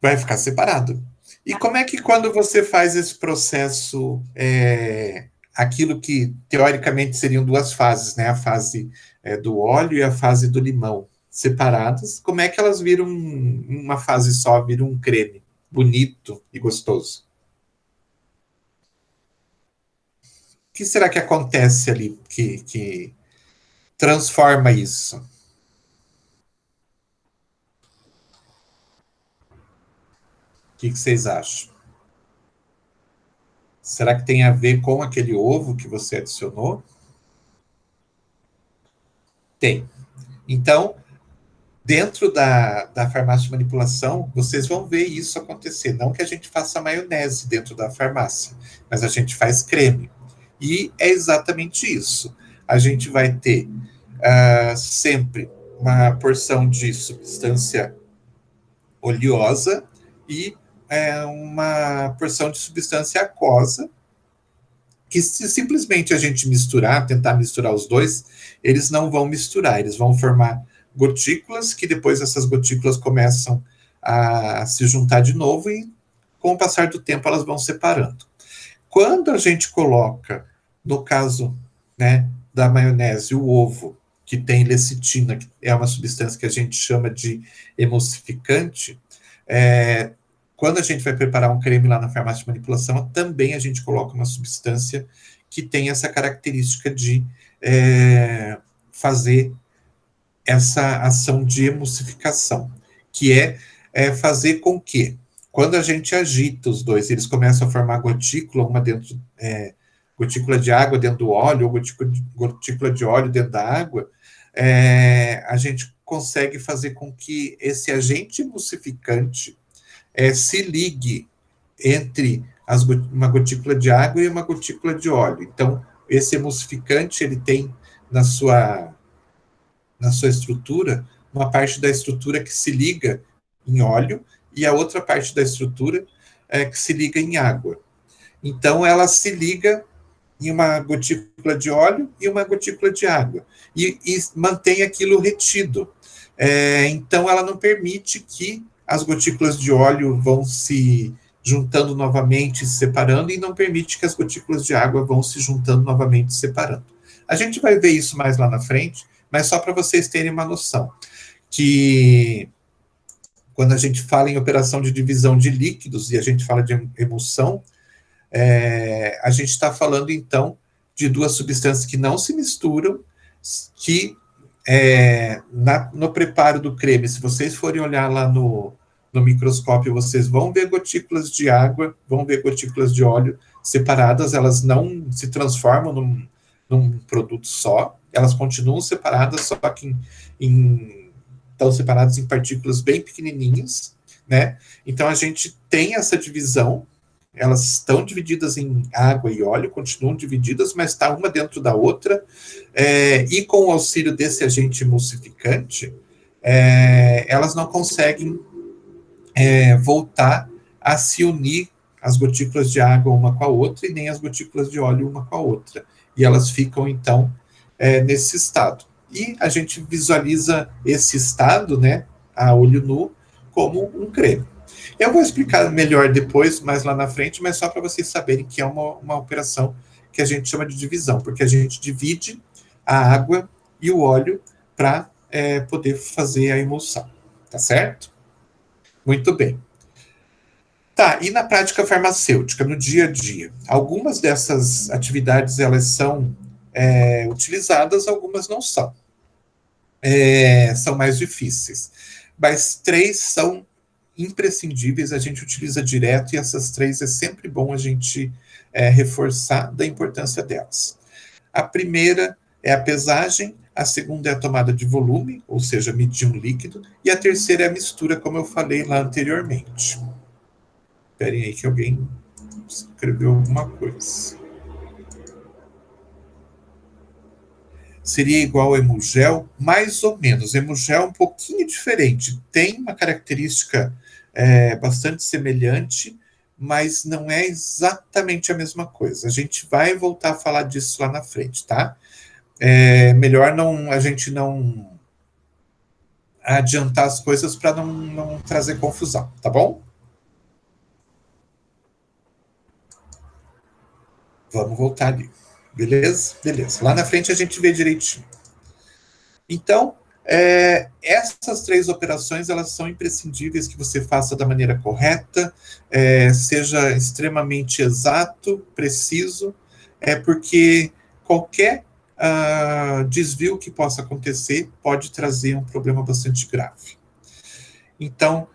Vai ficar separado. E como é que quando você faz esse processo, aquilo que teoricamente seriam 2 fases, né? A fase do óleo e a fase do limão separadas, como é que elas viram uma fase só, viram um creme bonito e gostoso? O que será que acontece ali que transforma isso? O que vocês acham? Será que tem a ver com aquele ovo que você adicionou? Tem. Então, dentro da farmácia de manipulação, vocês vão ver isso acontecer. Não que a gente faça maionese dentro da farmácia, mas a gente faz creme. E é exatamente isso. A gente vai ter sempre uma porção de substância oleosa e uma porção de substância aquosa, que se simplesmente a gente misturar, tentar misturar os dois, eles não vão misturar, eles vão formar gotículas, que depois essas gotículas começam a se juntar de novo e, com o passar do tempo, elas vão separando. Quando a gente coloca, no caso, né, da maionese, o ovo, que tem lecitina, que é uma substância que a gente chama de emulsificante, quando a gente vai preparar um creme lá na farmácia de manipulação, também a gente coloca uma substância que tem essa característica de fazer essa ação de emulsificação, que é fazer com que, quando a gente agita os dois, eles começam a formar gotícula, uma dentro, gotícula de água dentro do óleo, ou gotícula de óleo dentro da água, a gente consegue fazer com que esse agente emulsificante se ligue entre uma gotícula de água e uma gotícula de óleo. Então, esse emulsificante, ele tem na sua estrutura, uma parte da estrutura que se liga em óleo e a outra parte da estrutura que se liga em água. Então, ela se liga em uma gotícula de óleo e uma gotícula de água, e mantém aquilo retido. Então, ela não permite que as gotículas de óleo vão se juntando novamente, se separando, e não permite que as gotículas de água vão se juntando novamente, se separando. A gente vai ver isso mais lá na frente, mas só para vocês terem uma noção, que quando a gente fala em operação de divisão de líquidos, e a gente fala de emulsão, a gente está falando, então, de 2 substâncias que não se misturam, que no preparo do creme, se vocês forem olhar lá no microscópio, vocês vão ver gotículas de água, vão ver gotículas de óleo separadas, elas não se transformam num produto só, elas continuam separadas, só que estão separados em partículas bem pequenininhas, né? Então a gente tem essa divisão, elas estão divididas em água e óleo, continuam divididas, mas está uma dentro da outra, e com o auxílio desse agente emulsificante, elas não conseguem voltar a se unir as gotículas de água uma com a outra e nem as gotículas de óleo uma com a outra. E elas ficam, então, nesse estado. E a gente visualiza esse estado, né, a olho nu, como um creme. Eu vou explicar melhor depois, mais lá na frente, mas só para vocês saberem que é uma operação que a gente chama de divisão, porque a gente divide a água e o óleo para poder fazer a emulsão. Tá certo? Muito bem. Tá, e na prática farmacêutica, no dia a dia? Algumas dessas atividades, elas são utilizadas, algumas não são. São mais difíceis. Mas 3 são imprescindíveis, a gente utiliza direto, e essas 3 é sempre bom a gente reforçar da importância delas. A primeira é a pesagem, a segunda é a tomada de volume, ou seja, medir um líquido, e a terceira é a mistura, como eu falei lá anteriormente. Esperem aí que alguém escreveu alguma coisa. Seria igual ao hemogel? Mais ou menos. Hemogel é um pouquinho diferente. Tem uma característica bastante semelhante, mas não é exatamente a mesma coisa. A gente vai voltar a falar disso lá na frente, tá? Melhor a gente não adiantar as coisas para não trazer confusão, tá bom? Vamos voltar ali. Beleza? Beleza. Lá na frente a gente vê direitinho. Então, essas 3 operações, elas são imprescindíveis que você faça da maneira correta, seja extremamente exato, preciso, porque qualquer desvio que possa acontecer pode trazer um problema bastante grave. Então,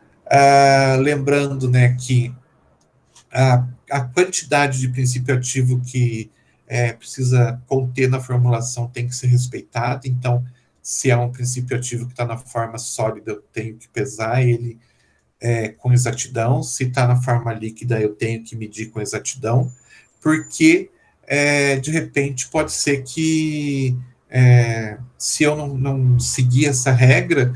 lembrando, né, que a quantidade de princípio ativo que precisa conter na formulação tem que ser respeitada. Então, se é um princípio ativo que está na forma sólida, eu tenho que pesar ele com exatidão. Se está na forma líquida, eu tenho que medir com exatidão, porque, de repente, pode ser que, se eu não seguir essa regra,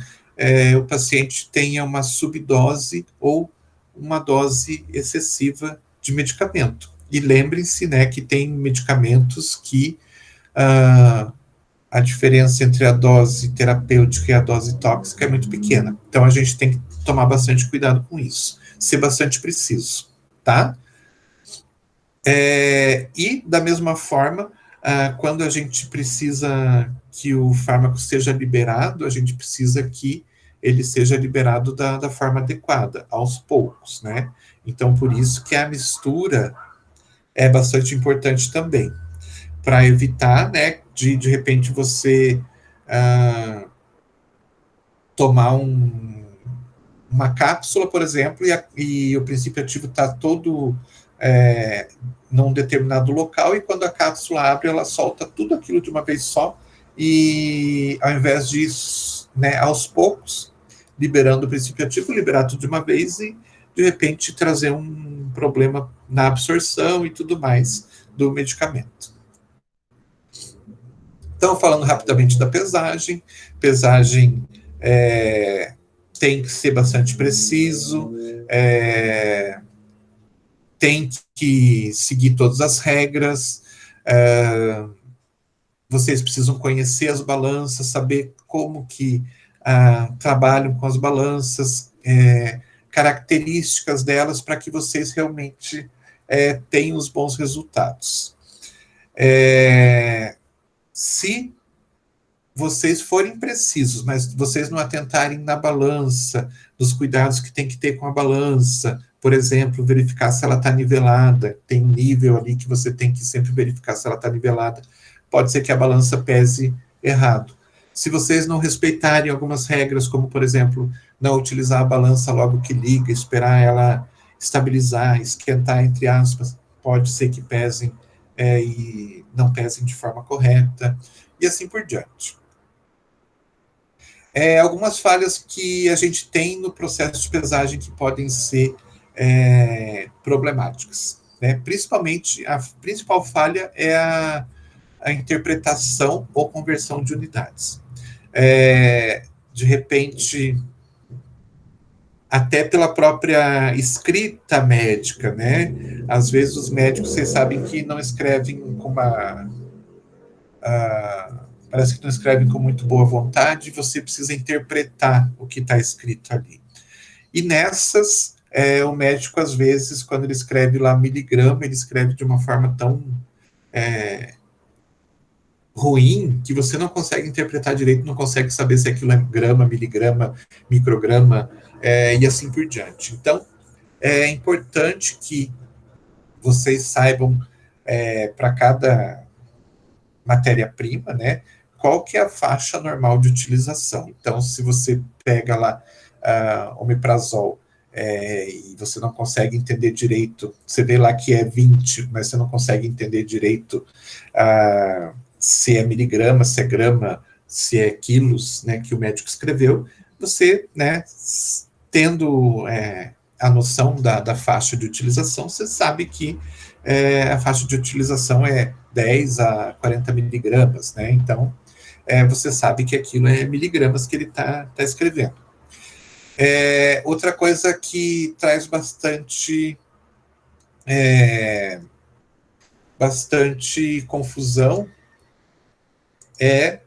o paciente tenha uma subdose ou uma dose excessiva de medicamento. E lembrem-se, né, que tem medicamentos que a diferença entre a dose terapêutica e a dose tóxica é muito pequena. Então, a gente tem que tomar bastante cuidado com isso. Ser bastante preciso, tá? E, da mesma forma, quando a gente precisa que o fármaco seja liberado, a gente precisa que ele seja liberado da forma adequada, aos poucos, né? Então, por isso que a mistura é bastante importante também, para evitar, né, de repente você tomar uma cápsula, por exemplo, e o princípio ativo está todo num determinado local, e quando a cápsula abre, ela solta tudo aquilo de uma vez só, e ao invés de, né, aos poucos, liberando o princípio ativo, liberar tudo de uma vez e, de repente, trazer um problema na absorção e tudo mais do medicamento. Então, falando rapidamente da pesagem, tem que ser bastante preciso, tem que seguir todas as regras, vocês precisam conhecer as balanças, saber como que trabalham com as balanças, características delas, para que vocês realmente tenham os bons resultados. Se vocês forem precisos, mas vocês não atentarem na balança, nos cuidados que tem que ter com a balança, por exemplo, verificar se ela está nivelada, tem um nível ali que você tem que sempre verificar se ela está nivelada, pode ser que a balança pese errado. Se vocês não respeitarem algumas regras, como, por exemplo, não utilizar a balança logo que liga, esperar ela estabilizar, esquentar, entre aspas, pode ser que pesem e não pesem de forma correta, e assim por diante. Algumas falhas que a gente tem no processo de pesagem que podem ser problemáticas, né? Principalmente, a principal falha é a interpretação ou conversão de unidades. De repente, até pela própria escrita médica, né? Às vezes os médicos, vocês sabem que não escrevem com parece que não escrevem com muito boa vontade, você precisa interpretar o que está escrito ali. E nessas, o médico, às vezes, quando ele escreve lá miligrama, ele escreve de uma forma tão ruim que você não consegue interpretar direito, não consegue saber se aquilo é grama, miligrama, micrograma, e assim por diante. Então, é importante que vocês saibam, para cada matéria-prima, né, qual que é a faixa normal de utilização. Então, se você pega lá omeprazol, e você não consegue entender direito, você vê lá que é 20, mas você não consegue entender direito se é miligrama, se é grama, se é quilos, né, que o médico escreveu, você, né, tendo a noção da faixa de utilização, você sabe que a faixa de utilização é 10 a 40 miligramas, né, então você sabe que aquilo é miligramas que ele está escrevendo. Outra coisa que traz bastante confusão é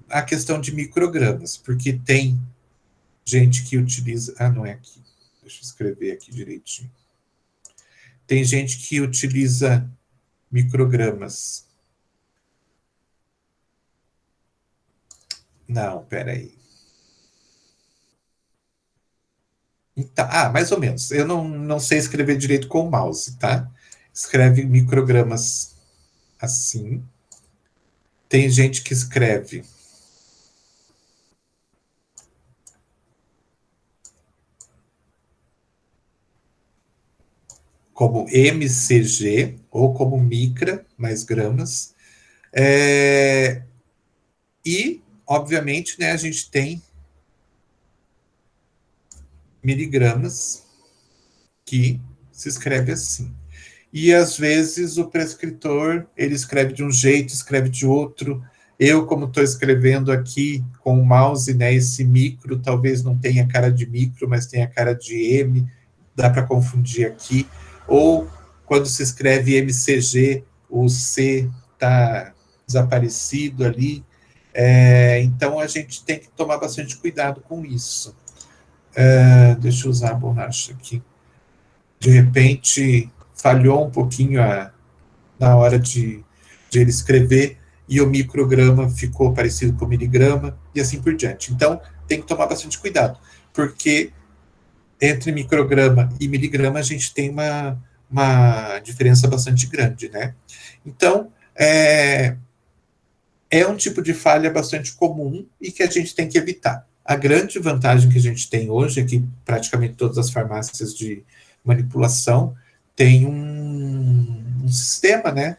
a questão de microgramas, porque tem gente que utiliza... não é aqui. Deixa eu escrever aqui direitinho. Tem gente que utiliza microgramas. Não, peraí. Então, mais ou menos. Eu não sei escrever direito com o mouse, tá? Escreve microgramas assim. Tem gente que escreve como MCG ou como micra, mais gramas. E, obviamente, né, a gente tem miligramas que se escreve assim. E, às vezes, o prescritor, ele escreve de um jeito, escreve de outro. Eu, como estou escrevendo aqui com o mouse, né, esse micro talvez não tenha cara de micro, mas tenha cara de M, dá para confundir aqui. Ou, quando se escreve MCG, o C está desaparecido ali. Então, a gente tem que tomar bastante cuidado com isso. Deixa eu usar a borracha aqui. De repente, falhou um pouquinho na hora de ele escrever, e o micrograma ficou parecido com o miligrama, e assim por diante. Então, tem que tomar bastante cuidado, porque entre micrograma e miligrama a gente tem uma diferença bastante grande, né? Então, é um tipo de falha bastante comum e que a gente tem que evitar. A grande vantagem que a gente tem hoje é que praticamente todas as farmácias de manipulação têm um sistema, né?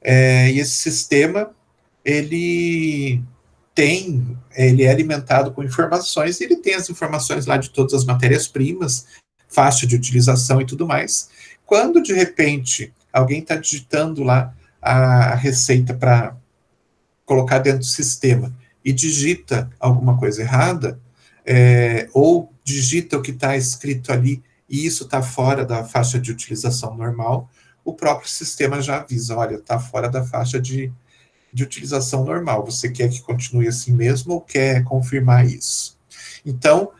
E esse sistema, ele é alimentado com informações, e ele tem as informações lá de todas as matérias-primas, faixa de utilização e tudo mais. Quando, de repente, alguém está digitando lá a receita para colocar dentro do sistema e digita alguma coisa errada, ou digita o que está escrito ali e isso está fora da faixa de utilização normal, o próprio sistema já avisa, olha, está fora da faixa de utilização normal, você quer que continue assim mesmo ou quer confirmar isso? Então,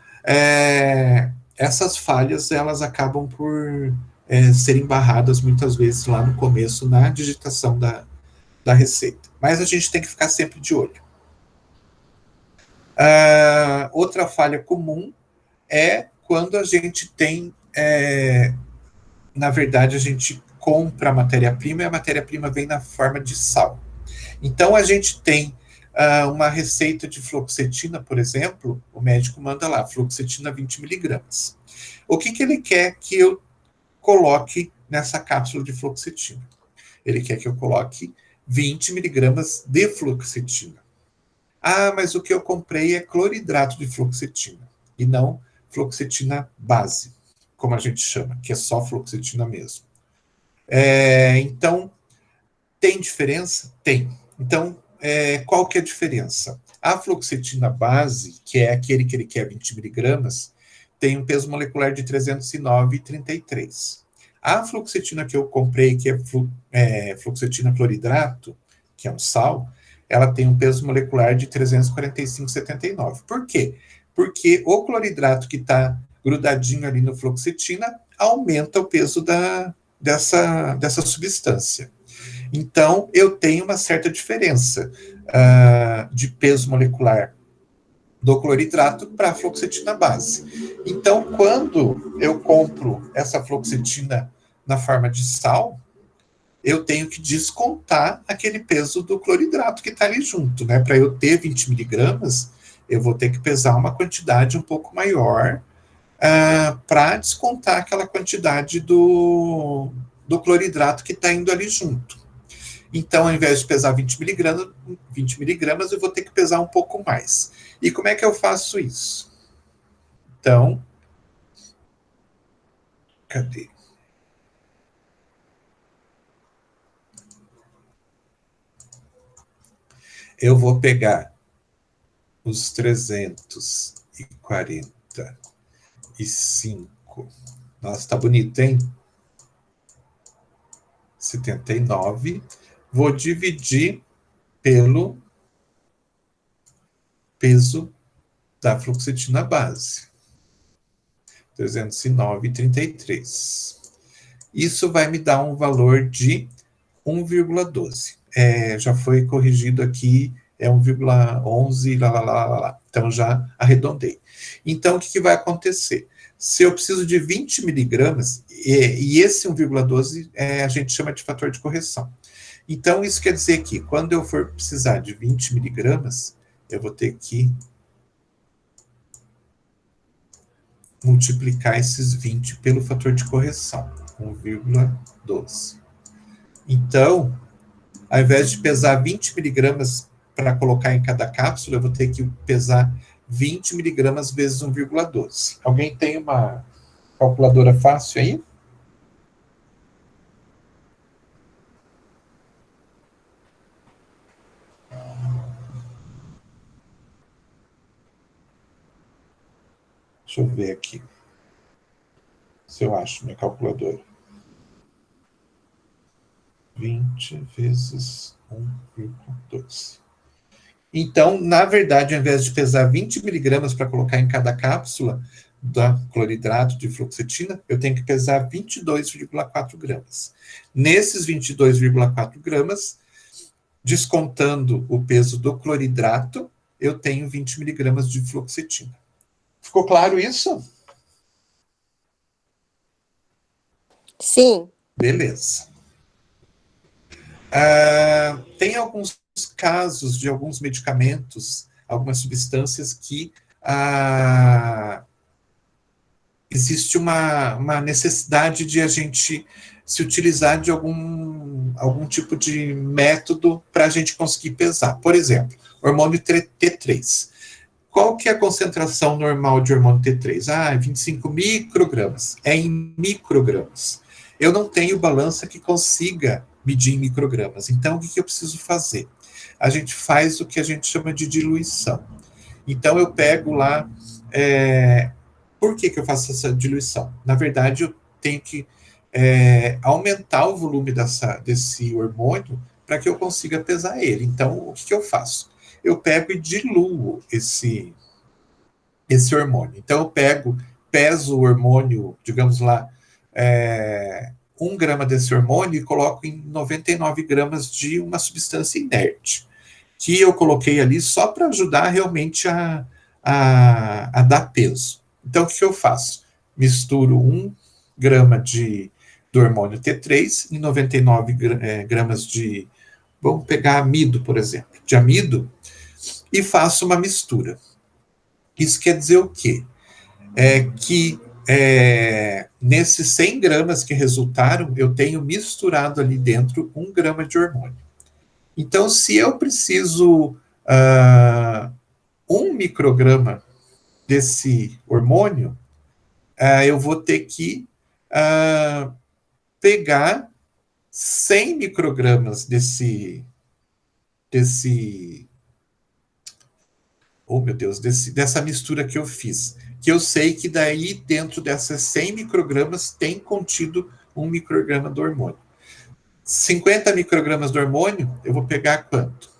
essas falhas, elas acabam por serem barradas muitas vezes lá no começo, na digitação da receita. Mas a gente tem que ficar sempre de olho. Outra falha comum é quando a gente tem, na verdade, a gente compra a matéria-prima e a matéria-prima vem na forma de sal. Então, a gente tem uma receita de fluoxetina, por exemplo, o médico manda lá, fluoxetina 20 miligramas. O que ele quer que eu coloque nessa cápsula de fluoxetina? Ele quer que eu coloque 20 miligramas de fluoxetina. Ah, mas o que eu comprei é cloridrato de fluoxetina, e não fluoxetina base, como a gente chama, que é só fluoxetina mesmo. Então, tem diferença? Tem. Então, qual que é a diferença? A fluoxetina base, que é aquele que ele quer 20 miligramas, tem um peso molecular de 309,33. A fluoxetina que eu comprei, que é fluoxetina cloridrato, que é um sal, ela tem um peso molecular de 345,79. Por quê? Porque o cloridrato que está grudadinho ali no fluoxetina aumenta o peso dessa substância. Então, eu tenho uma certa diferença de peso molecular do cloridrato para a fluoxetina base. Então, quando eu compro essa fluoxetina na forma de sal, eu tenho que descontar aquele peso do cloridrato que está ali junto, né? Para eu ter 20 miligramas, eu vou ter que pesar uma quantidade um pouco maior para descontar aquela quantidade do cloridrato que está indo ali junto. Então, ao invés de pesar 20 miligramas, eu vou ter que pesar um pouco mais. E como é que eu faço isso? Então, cadê? Eu vou pegar os 345. Nossa, tá bonito, hein? 79. Vou dividir pelo peso da fluoxetina base. 309,33. Isso vai me dar um valor de 1,12. Já foi corrigido aqui, é 1,11, lá. Então, já arredondei. Então, o que vai acontecer? Se eu preciso de 20 miligramas, e esse 1,12 a gente chama de fator de correção. Então, isso quer dizer que, quando eu for precisar de 20 miligramas, eu vou ter que multiplicar esses 20 pelo fator de correção, 1,12. Então, ao invés de pesar 20 miligramas para colocar em cada cápsula, eu vou ter que pesar 20 miligramas vezes 1,12. Alguém tem uma calculadora fácil aí? Deixa eu ver aqui. Se eu acho minha calculadora. 20 vezes 1,12. Então, na verdade, ao invés de pesar 20 miligramas para colocar em cada cápsula da cloridrato de fluoxetina, eu tenho que pesar 22,4 gramas. Nesses 22,4 gramas, descontando o peso do cloridrato, eu tenho 20 miligramas de fluoxetina. Ficou claro isso? Sim. Beleza. Tem alguns casos de alguns medicamentos, algumas substâncias que existe uma necessidade de a gente se utilizar de algum tipo de método para a gente conseguir pesar. Por exemplo, hormônio T3. Qual que é a concentração normal de hormônio T3? 25 microgramas. É em microgramas. Eu não tenho balança que consiga medir em microgramas. Então, o que eu preciso fazer? A gente faz o que a gente chama de diluição. Então, eu pego lá... Por que eu faço essa diluição? Na verdade, eu tenho que aumentar o volume desse hormônio para que eu consiga pesar ele. Então, o que eu faço? Eu pego e diluo esse hormônio. Então, eu peso o hormônio, digamos lá, 1 grama desse hormônio e coloco em 99 gramas de uma substância inerte, que eu coloquei ali só para ajudar realmente a dar peso. Então, o que eu faço? Misturo 1 grama do hormônio T3 em 99 gramas de... Vamos pegar amido, por exemplo. De amido, e faço uma mistura. Isso quer dizer o quê? Nesses 100 gramas que resultaram, eu tenho misturado ali dentro 1 grama de hormônio. Então, se eu preciso 1 micrograma desse hormônio, eu vou ter que pegar 100 microgramas oh meu Deus, dessa mistura que eu fiz, que eu sei que daí dentro dessas 100 microgramas tem contido 1 micrograma do hormônio. 50 microgramas do hormônio, eu vou pegar quanto?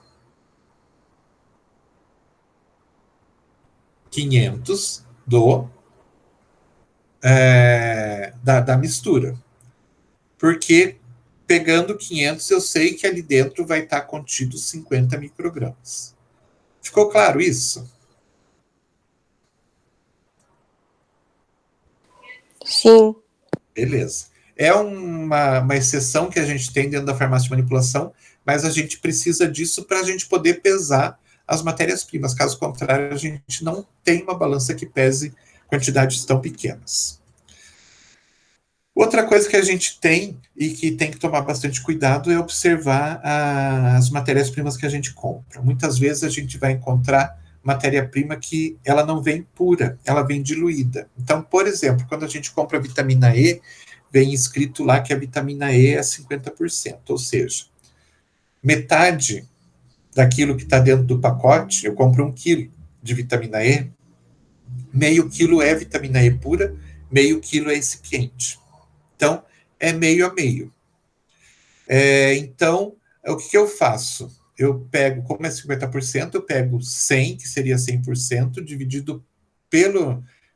500 da mistura. Porque pegando 500, eu sei que ali dentro vai estar contido 50 microgramas. Ficou claro isso? Sim. Beleza. É uma exceção que a gente tem dentro da farmácia de manipulação, mas a gente precisa disso para a gente poder pesar as matérias-primas. Caso contrário, a gente não tem uma balança que pese quantidades tão pequenas. Outra coisa que a gente tem e que tem que tomar bastante cuidado é observar as matérias-primas que a gente compra. Muitas vezes a gente vai encontrar matéria-prima que ela não vem pura, ela vem diluída. Então, por exemplo, quando a gente compra a vitamina E, vem escrito lá que a vitamina E é 50%, ou seja, metade daquilo que está dentro do pacote, eu compro 1 quilo de vitamina E, meio quilo é vitamina E pura, meio quilo é excipiente. Então, é meio a meio. Então, o que eu faço? Eu pego, como é 50%, eu pego 100, que seria 100%, dividido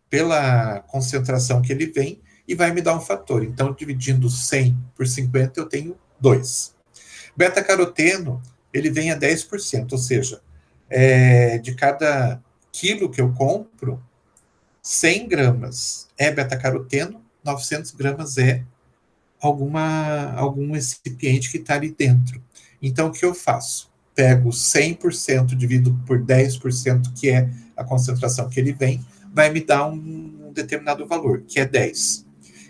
pela concentração que ele vem, e vai me dar um fator. Então, dividindo 100 por 50, eu tenho 2. Beta-caroteno, ele vem a 10%, ou seja, de cada quilo que eu compro, 100 gramas é beta-caroteno, 900 gramas é algum recipiente que está ali dentro. Então, o que eu faço? Pego 100%, divido por 10%, que é a concentração que ele vem, vai me dar um determinado valor, que é 10.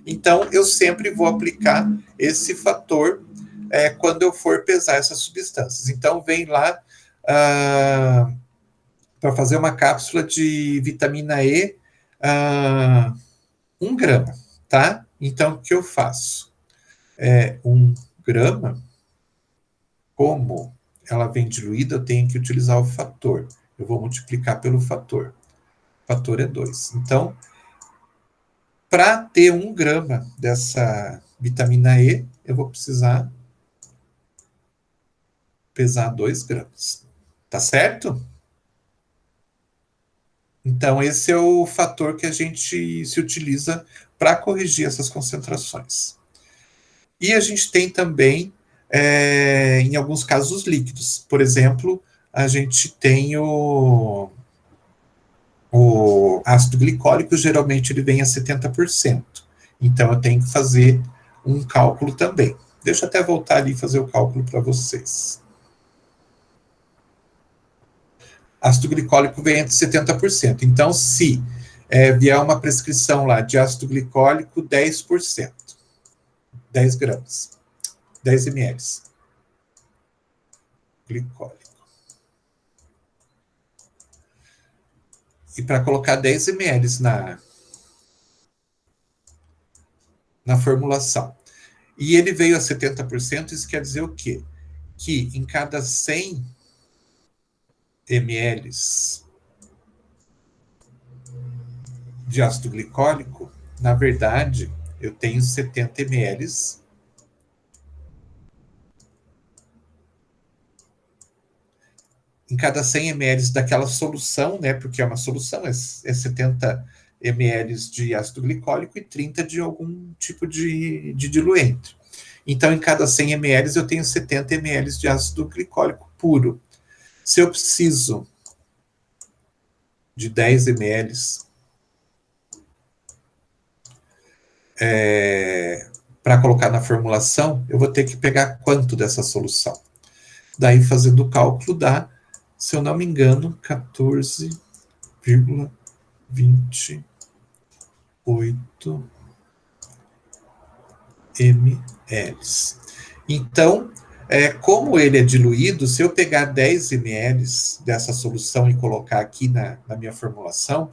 Então, eu sempre vou aplicar esse fator quando eu for pesar essas substâncias. Então, vem lá para fazer uma cápsula de vitamina E, 1 grama, tá? Então, o que eu faço? 1 grama, como ela vem diluída, eu tenho que utilizar o fator. Eu vou multiplicar pelo fator. O fator é 2. Então, para ter 1 grama dessa vitamina E, eu vou precisar pesar 2 gramas. Tá certo? Então, esse é o fator que a gente se utiliza para corrigir essas concentrações. E a gente tem também, em alguns casos, os líquidos. Por exemplo, a gente tem o ácido glicólico, geralmente ele vem a 70%. Então, eu tenho que fazer um cálculo também. Deixa eu até voltar ali e fazer o cálculo para vocês. Ácido glicólico vem entre 70%. Então, se vier uma prescrição lá de ácido glicólico, 10%. 10 gramas. 10 ml. Glicólico. E para colocar 10 ml na formulação. E ele veio a 70%, isso quer dizer o quê? Que em cada 100 ml de ácido glicólico, na verdade, eu tenho 70 ml em cada 100 ml daquela solução, né, porque é uma solução, é 70 ml de ácido glicólico e 30 de algum tipo de diluente. Então, em cada 100 ml, eu tenho 70 ml de ácido glicólico puro. Se eu preciso de 10 ml para colocar na formulação, eu vou ter que pegar quanto dessa solução? Daí, fazendo o cálculo, dá, se eu não me engano, 14,28 ml. Então, Como ele é diluído, se eu pegar 10 ml dessa solução e colocar aqui na minha formulação,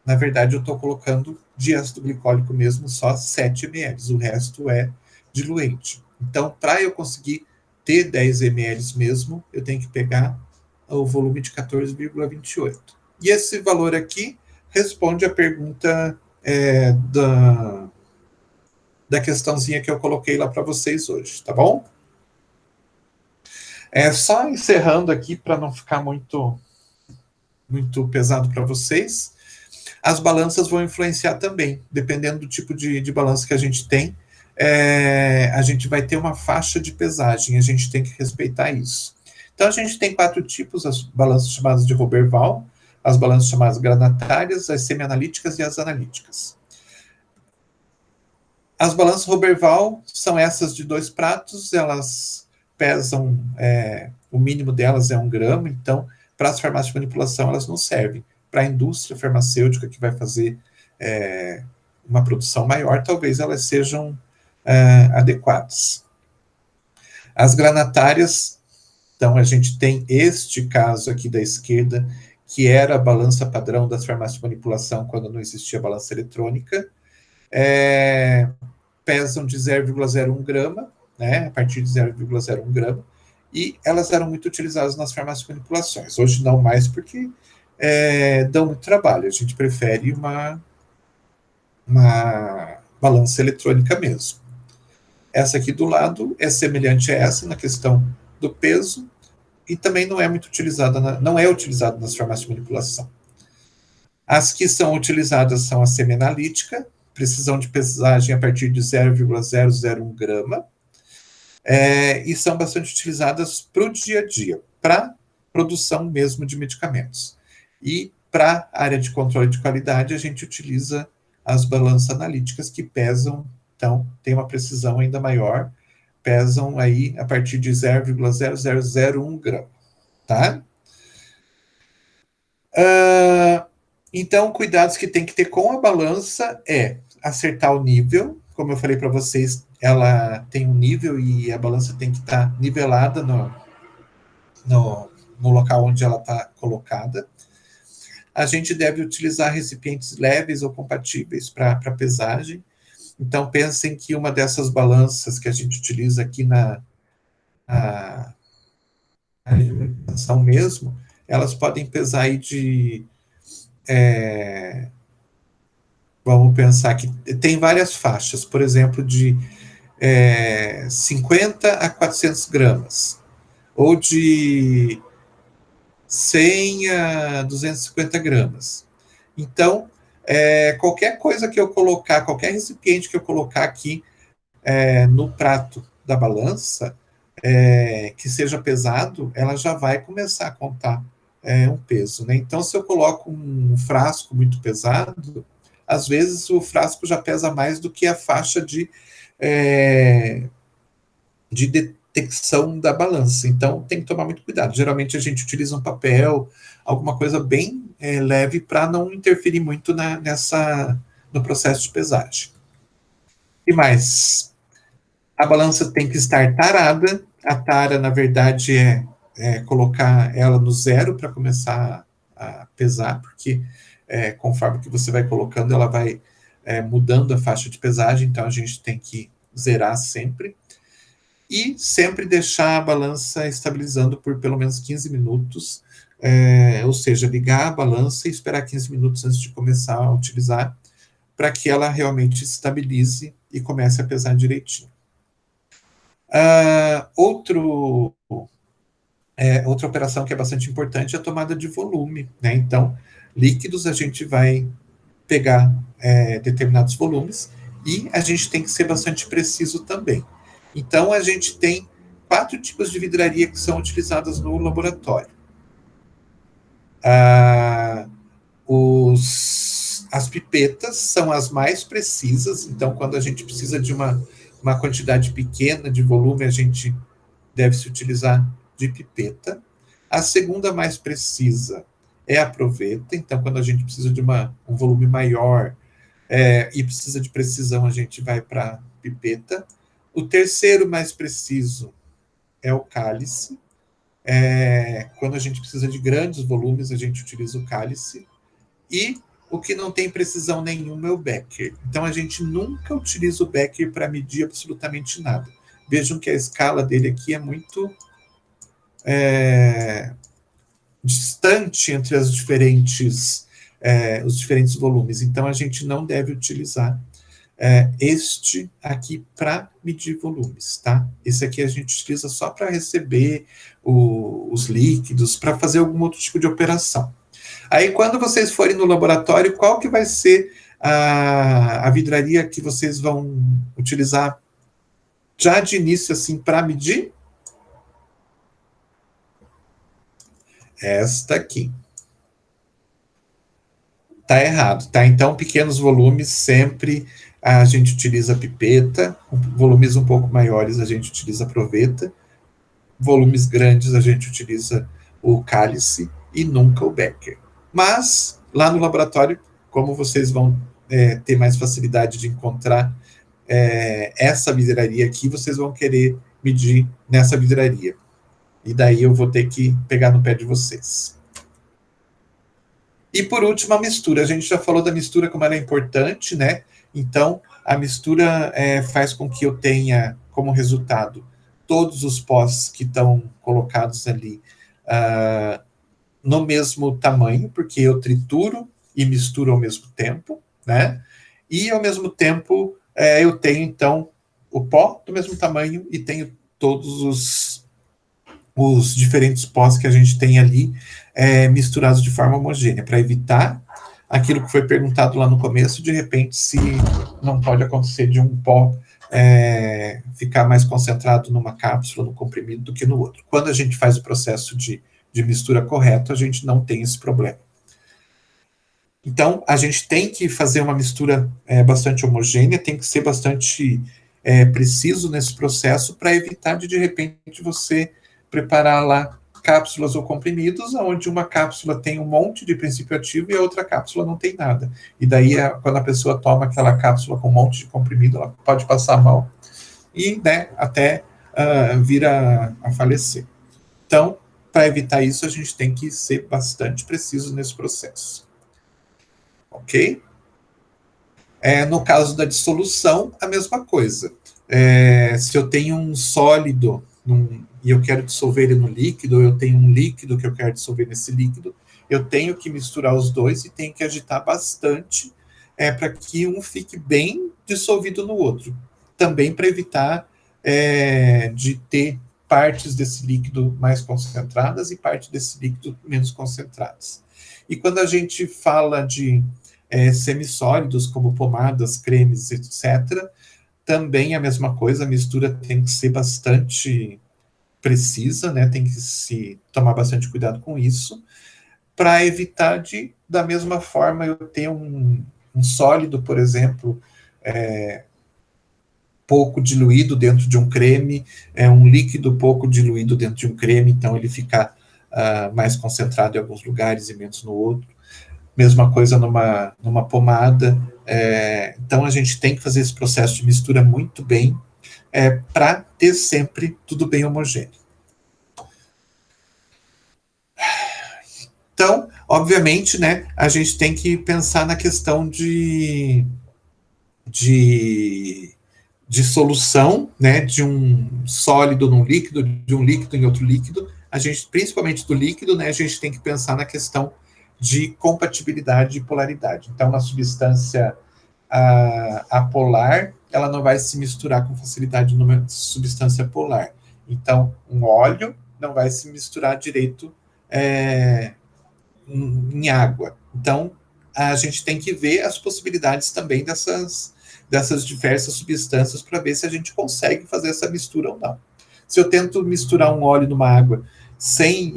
na verdade eu estou colocando de ácido glicólico mesmo só 7 ml, o resto é diluente. Então, para eu conseguir ter 10 ml mesmo, eu tenho que pegar o volume de 14,28. E esse valor aqui responde a pergunta da questãozinha que eu coloquei lá para vocês hoje, tá bom? Só encerrando aqui para não ficar muito pesado para vocês. As balanças vão influenciar também, dependendo do tipo de balança que a gente tem. A gente vai ter uma faixa de pesagem, a gente tem que respeitar isso. Então, a gente tem 4 tipos, as balanças chamadas de Roberval, as balanças chamadas granatárias, as semi-analíticas e as analíticas. As balanças Roberval são essas de 2 pratos, elas pesam, o mínimo delas é 1 grama, então, para as farmácias de manipulação, elas não servem. Para a indústria farmacêutica que vai fazer uma produção maior, talvez elas sejam adequadas. As granatárias, então, a gente tem este caso aqui da esquerda, que era a balança padrão das farmácias de manipulação quando não existia balança eletrônica, pesam de 0,01 grama, né, a partir de 0,01 grama, e elas eram muito utilizadas nas farmácias de manipulações. Hoje não mais, porque dão muito trabalho. A gente prefere uma balança eletrônica mesmo. Essa aqui do lado é semelhante a essa na questão do peso, e também não é muito utilizada, não é utilizada nas farmácias de manipulação. As que são utilizadas são a semi-analítica, precisão de pesagem a partir de 0,001 grama, e são bastante utilizadas para o dia a dia, para produção mesmo de medicamentos. E para a área de controle de qualidade, a gente utiliza as balanças analíticas que pesam, então, tem uma precisão ainda maior, pesam aí a partir de 0,0001 grama, tá? Então, cuidados que tem que ter com a balança acertar o nível. Como eu falei para vocês, ela tem um nível e a balança tem que estar nivelada no local onde ela está colocada. A gente deve utilizar recipientes leves ou compatíveis para pesagem. Então, pensem que uma dessas balanças que a gente utiliza aqui na alimentação mesmo, elas podem pesar aí vamos pensar que tem várias faixas, por exemplo, de 50 a 400 gramas, ou de 100 a 250 gramas. Então, qualquer coisa que eu colocar, qualquer recipiente que eu colocar aqui no prato da balança, que seja pesado, ela já vai começar a contar um peso, né? Então, se eu coloco um frasco muito pesado, às vezes o frasco já pesa mais do que a faixa de detecção da balança. Então, tem que tomar muito cuidado. Geralmente, a gente utiliza um papel, alguma coisa bem leve para não interferir muito no processo de pesagem. E mais, a balança tem que estar tarada. A tara, na verdade, colocar ela no 0 para começar a pesar, porque conforme que você vai colocando, ela vai mudando a faixa de pesagem, então a gente tem que zerar sempre. E sempre deixar a balança estabilizando por pelo menos 15 minutos, ou seja, ligar a balança e esperar 15 minutos antes de começar a utilizar, para que ela realmente estabilize e comece a pesar direitinho. Outra operação que é bastante importante é a tomada de volume, né? Então, líquidos a gente vai pegar determinados volumes e a gente tem que ser bastante preciso também. Então, a gente tem 4 tipos de vidraria que são utilizadas no laboratório. As pipetas são as mais precisas, então, quando a gente precisa de uma quantidade pequena de volume, a gente deve se utilizar de pipeta. A segunda mais precisa é a proveta, então, quando a gente precisa de um volume maior e precisa de precisão, a gente vai para a pipeta. O terceiro mais preciso é o cálice. Quando a gente precisa de grandes volumes, a gente utiliza o cálice. E o que não tem precisão nenhuma é o Becker. Então, a gente nunca utiliza o Becker para medir absolutamente nada. Vejam que a escala dele aqui é muito distante entre os diferentes volumes. Então, a gente não deve utilizar este aqui para medir volumes, tá? Esse aqui a gente utiliza só para receber os líquidos, para fazer algum outro tipo de operação. Aí, quando vocês forem no laboratório, qual que vai ser a vidraria que vocês vão utilizar já de início, assim, para medir? Esta aqui. Tá errado, tá? Então, pequenos volumes, sempre a gente utiliza pipeta, volumes um pouco maiores a gente utiliza proveta, volumes grandes a gente utiliza o cálice e nunca o Becker. Mas, lá no laboratório, como vocês vão ter mais facilidade de encontrar essa vidraria aqui, vocês vão querer medir nessa vidraria. E daí eu vou ter que pegar no pé de vocês. E por último, a mistura. A gente já falou da mistura como ela é importante, né? Então, a mistura faz com que eu tenha como resultado todos os pós que estão colocados ali no mesmo tamanho, porque eu trituro e misturo ao mesmo tempo, né? E, ao mesmo tempo, eu tenho, então, o pó do mesmo tamanho e tenho todos os diferentes pós que a gente tem ali misturados de forma homogênea, para evitar aquilo que foi perguntado lá no começo, de repente, se não pode acontecer de um pó ficar mais concentrado numa cápsula, no comprimido, do que no outro. Quando a gente faz o processo de mistura correto, a gente não tem esse problema. Então, a gente tem que fazer uma mistura bastante homogênea, tem que ser bastante preciso nesse processo, para evitar de repente, você preparar lá cápsulas ou comprimidos, onde uma cápsula tem um monte de princípio ativo e a outra cápsula não tem nada. E daí, quando a pessoa toma aquela cápsula com um monte de comprimido, ela pode passar mal e, né, até vir a falecer. Então, para evitar isso, a gente tem que ser bastante preciso nesse processo. Ok? No caso da dissolução, a mesma coisa. Se eu tenho um sólido e eu quero dissolver ele no líquido, ou eu tenho um líquido que eu quero dissolver nesse líquido, eu tenho que misturar os dois e tenho que agitar bastante para que um fique bem dissolvido no outro. Também para evitar de ter partes desse líquido mais concentradas e parte desse líquido menos concentradas. E quando a gente fala de semissólidos, como pomadas, cremes, etc., também a mesma coisa, a mistura tem que ser bastante precisa, né? Tem que se tomar bastante cuidado com isso, para evitar da mesma forma, eu ter um sólido, por exemplo, pouco diluído dentro de um creme, um líquido pouco diluído dentro de um creme, então ele fica mais concentrado em alguns lugares e menos no outro. Mesma coisa numa pomada. Então, a gente tem que fazer esse processo de mistura muito bem, para ter sempre tudo bem homogêneo. Então, obviamente, né, a gente tem que pensar na questão de solução, né, de um sólido num líquido, de um líquido em outro líquido. A gente, principalmente do líquido, né, a gente tem que pensar na questão de compatibilidade e polaridade. Então, uma substância apolar, ela não vai se misturar com facilidade numa substância polar. Então, um óleo não vai se misturar direito em água. Então, a gente tem que ver as possibilidades também dessas diversas substâncias para ver se a gente consegue fazer essa mistura ou não. Se eu tento misturar um óleo numa água sem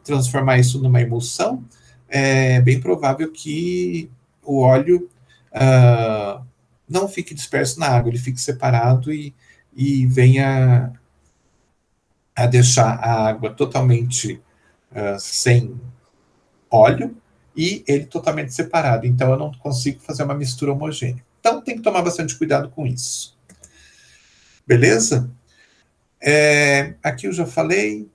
transformar isso numa emulsão, é bem provável que o óleo não fique disperso na água, ele fique separado e venha a deixar a água totalmente sem óleo e ele totalmente separado. Então, eu não consigo fazer uma mistura homogênea. Então, tem que tomar bastante cuidado com isso. Beleza? Aqui eu já falei,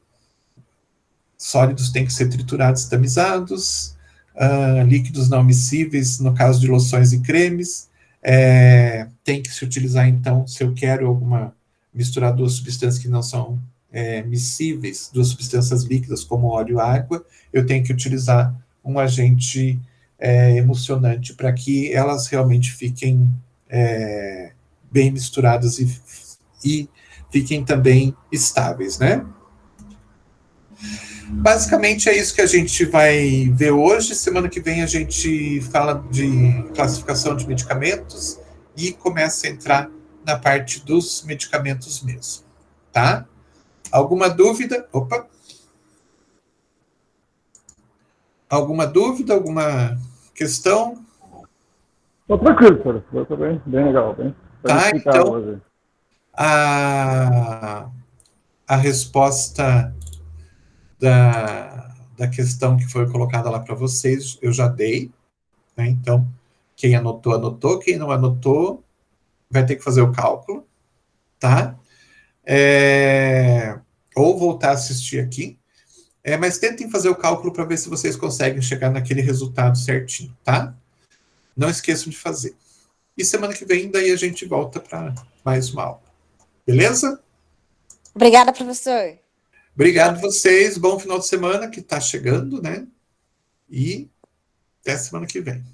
sólidos têm que ser triturados e tamizados, líquidos não miscíveis, no caso de loções e cremes, tem que se utilizar, então, se eu quero misturar duas substâncias que não são miscíveis, duas substâncias líquidas, como óleo e água, eu tenho que utilizar um agente emulsionante para que elas realmente fiquem bem misturadas e fiquem também estáveis, né? Basicamente é isso que a gente vai ver hoje. Semana que vem a gente fala de classificação de medicamentos e começa a entrar na parte dos medicamentos mesmo, tá? Alguma dúvida? Opa! Alguma dúvida? Alguma questão? Tô tranquilo, senhor. Tô bem legal, bem Tá, explicado então, hoje. a resposta da questão que foi colocada lá para vocês, eu já dei, né? Então, quem anotou, anotou. Quem não anotou, vai ter que fazer o cálculo, tá? Ou voltar a assistir aqui. Mas tentem fazer o cálculo para ver se vocês conseguem chegar naquele resultado certinho, tá? Não esqueçam de fazer. E semana que vem, daí a gente volta para mais uma aula. Beleza? Obrigada, professor. Obrigado vocês. Bom final de semana que está chegando, né? E até semana que vem.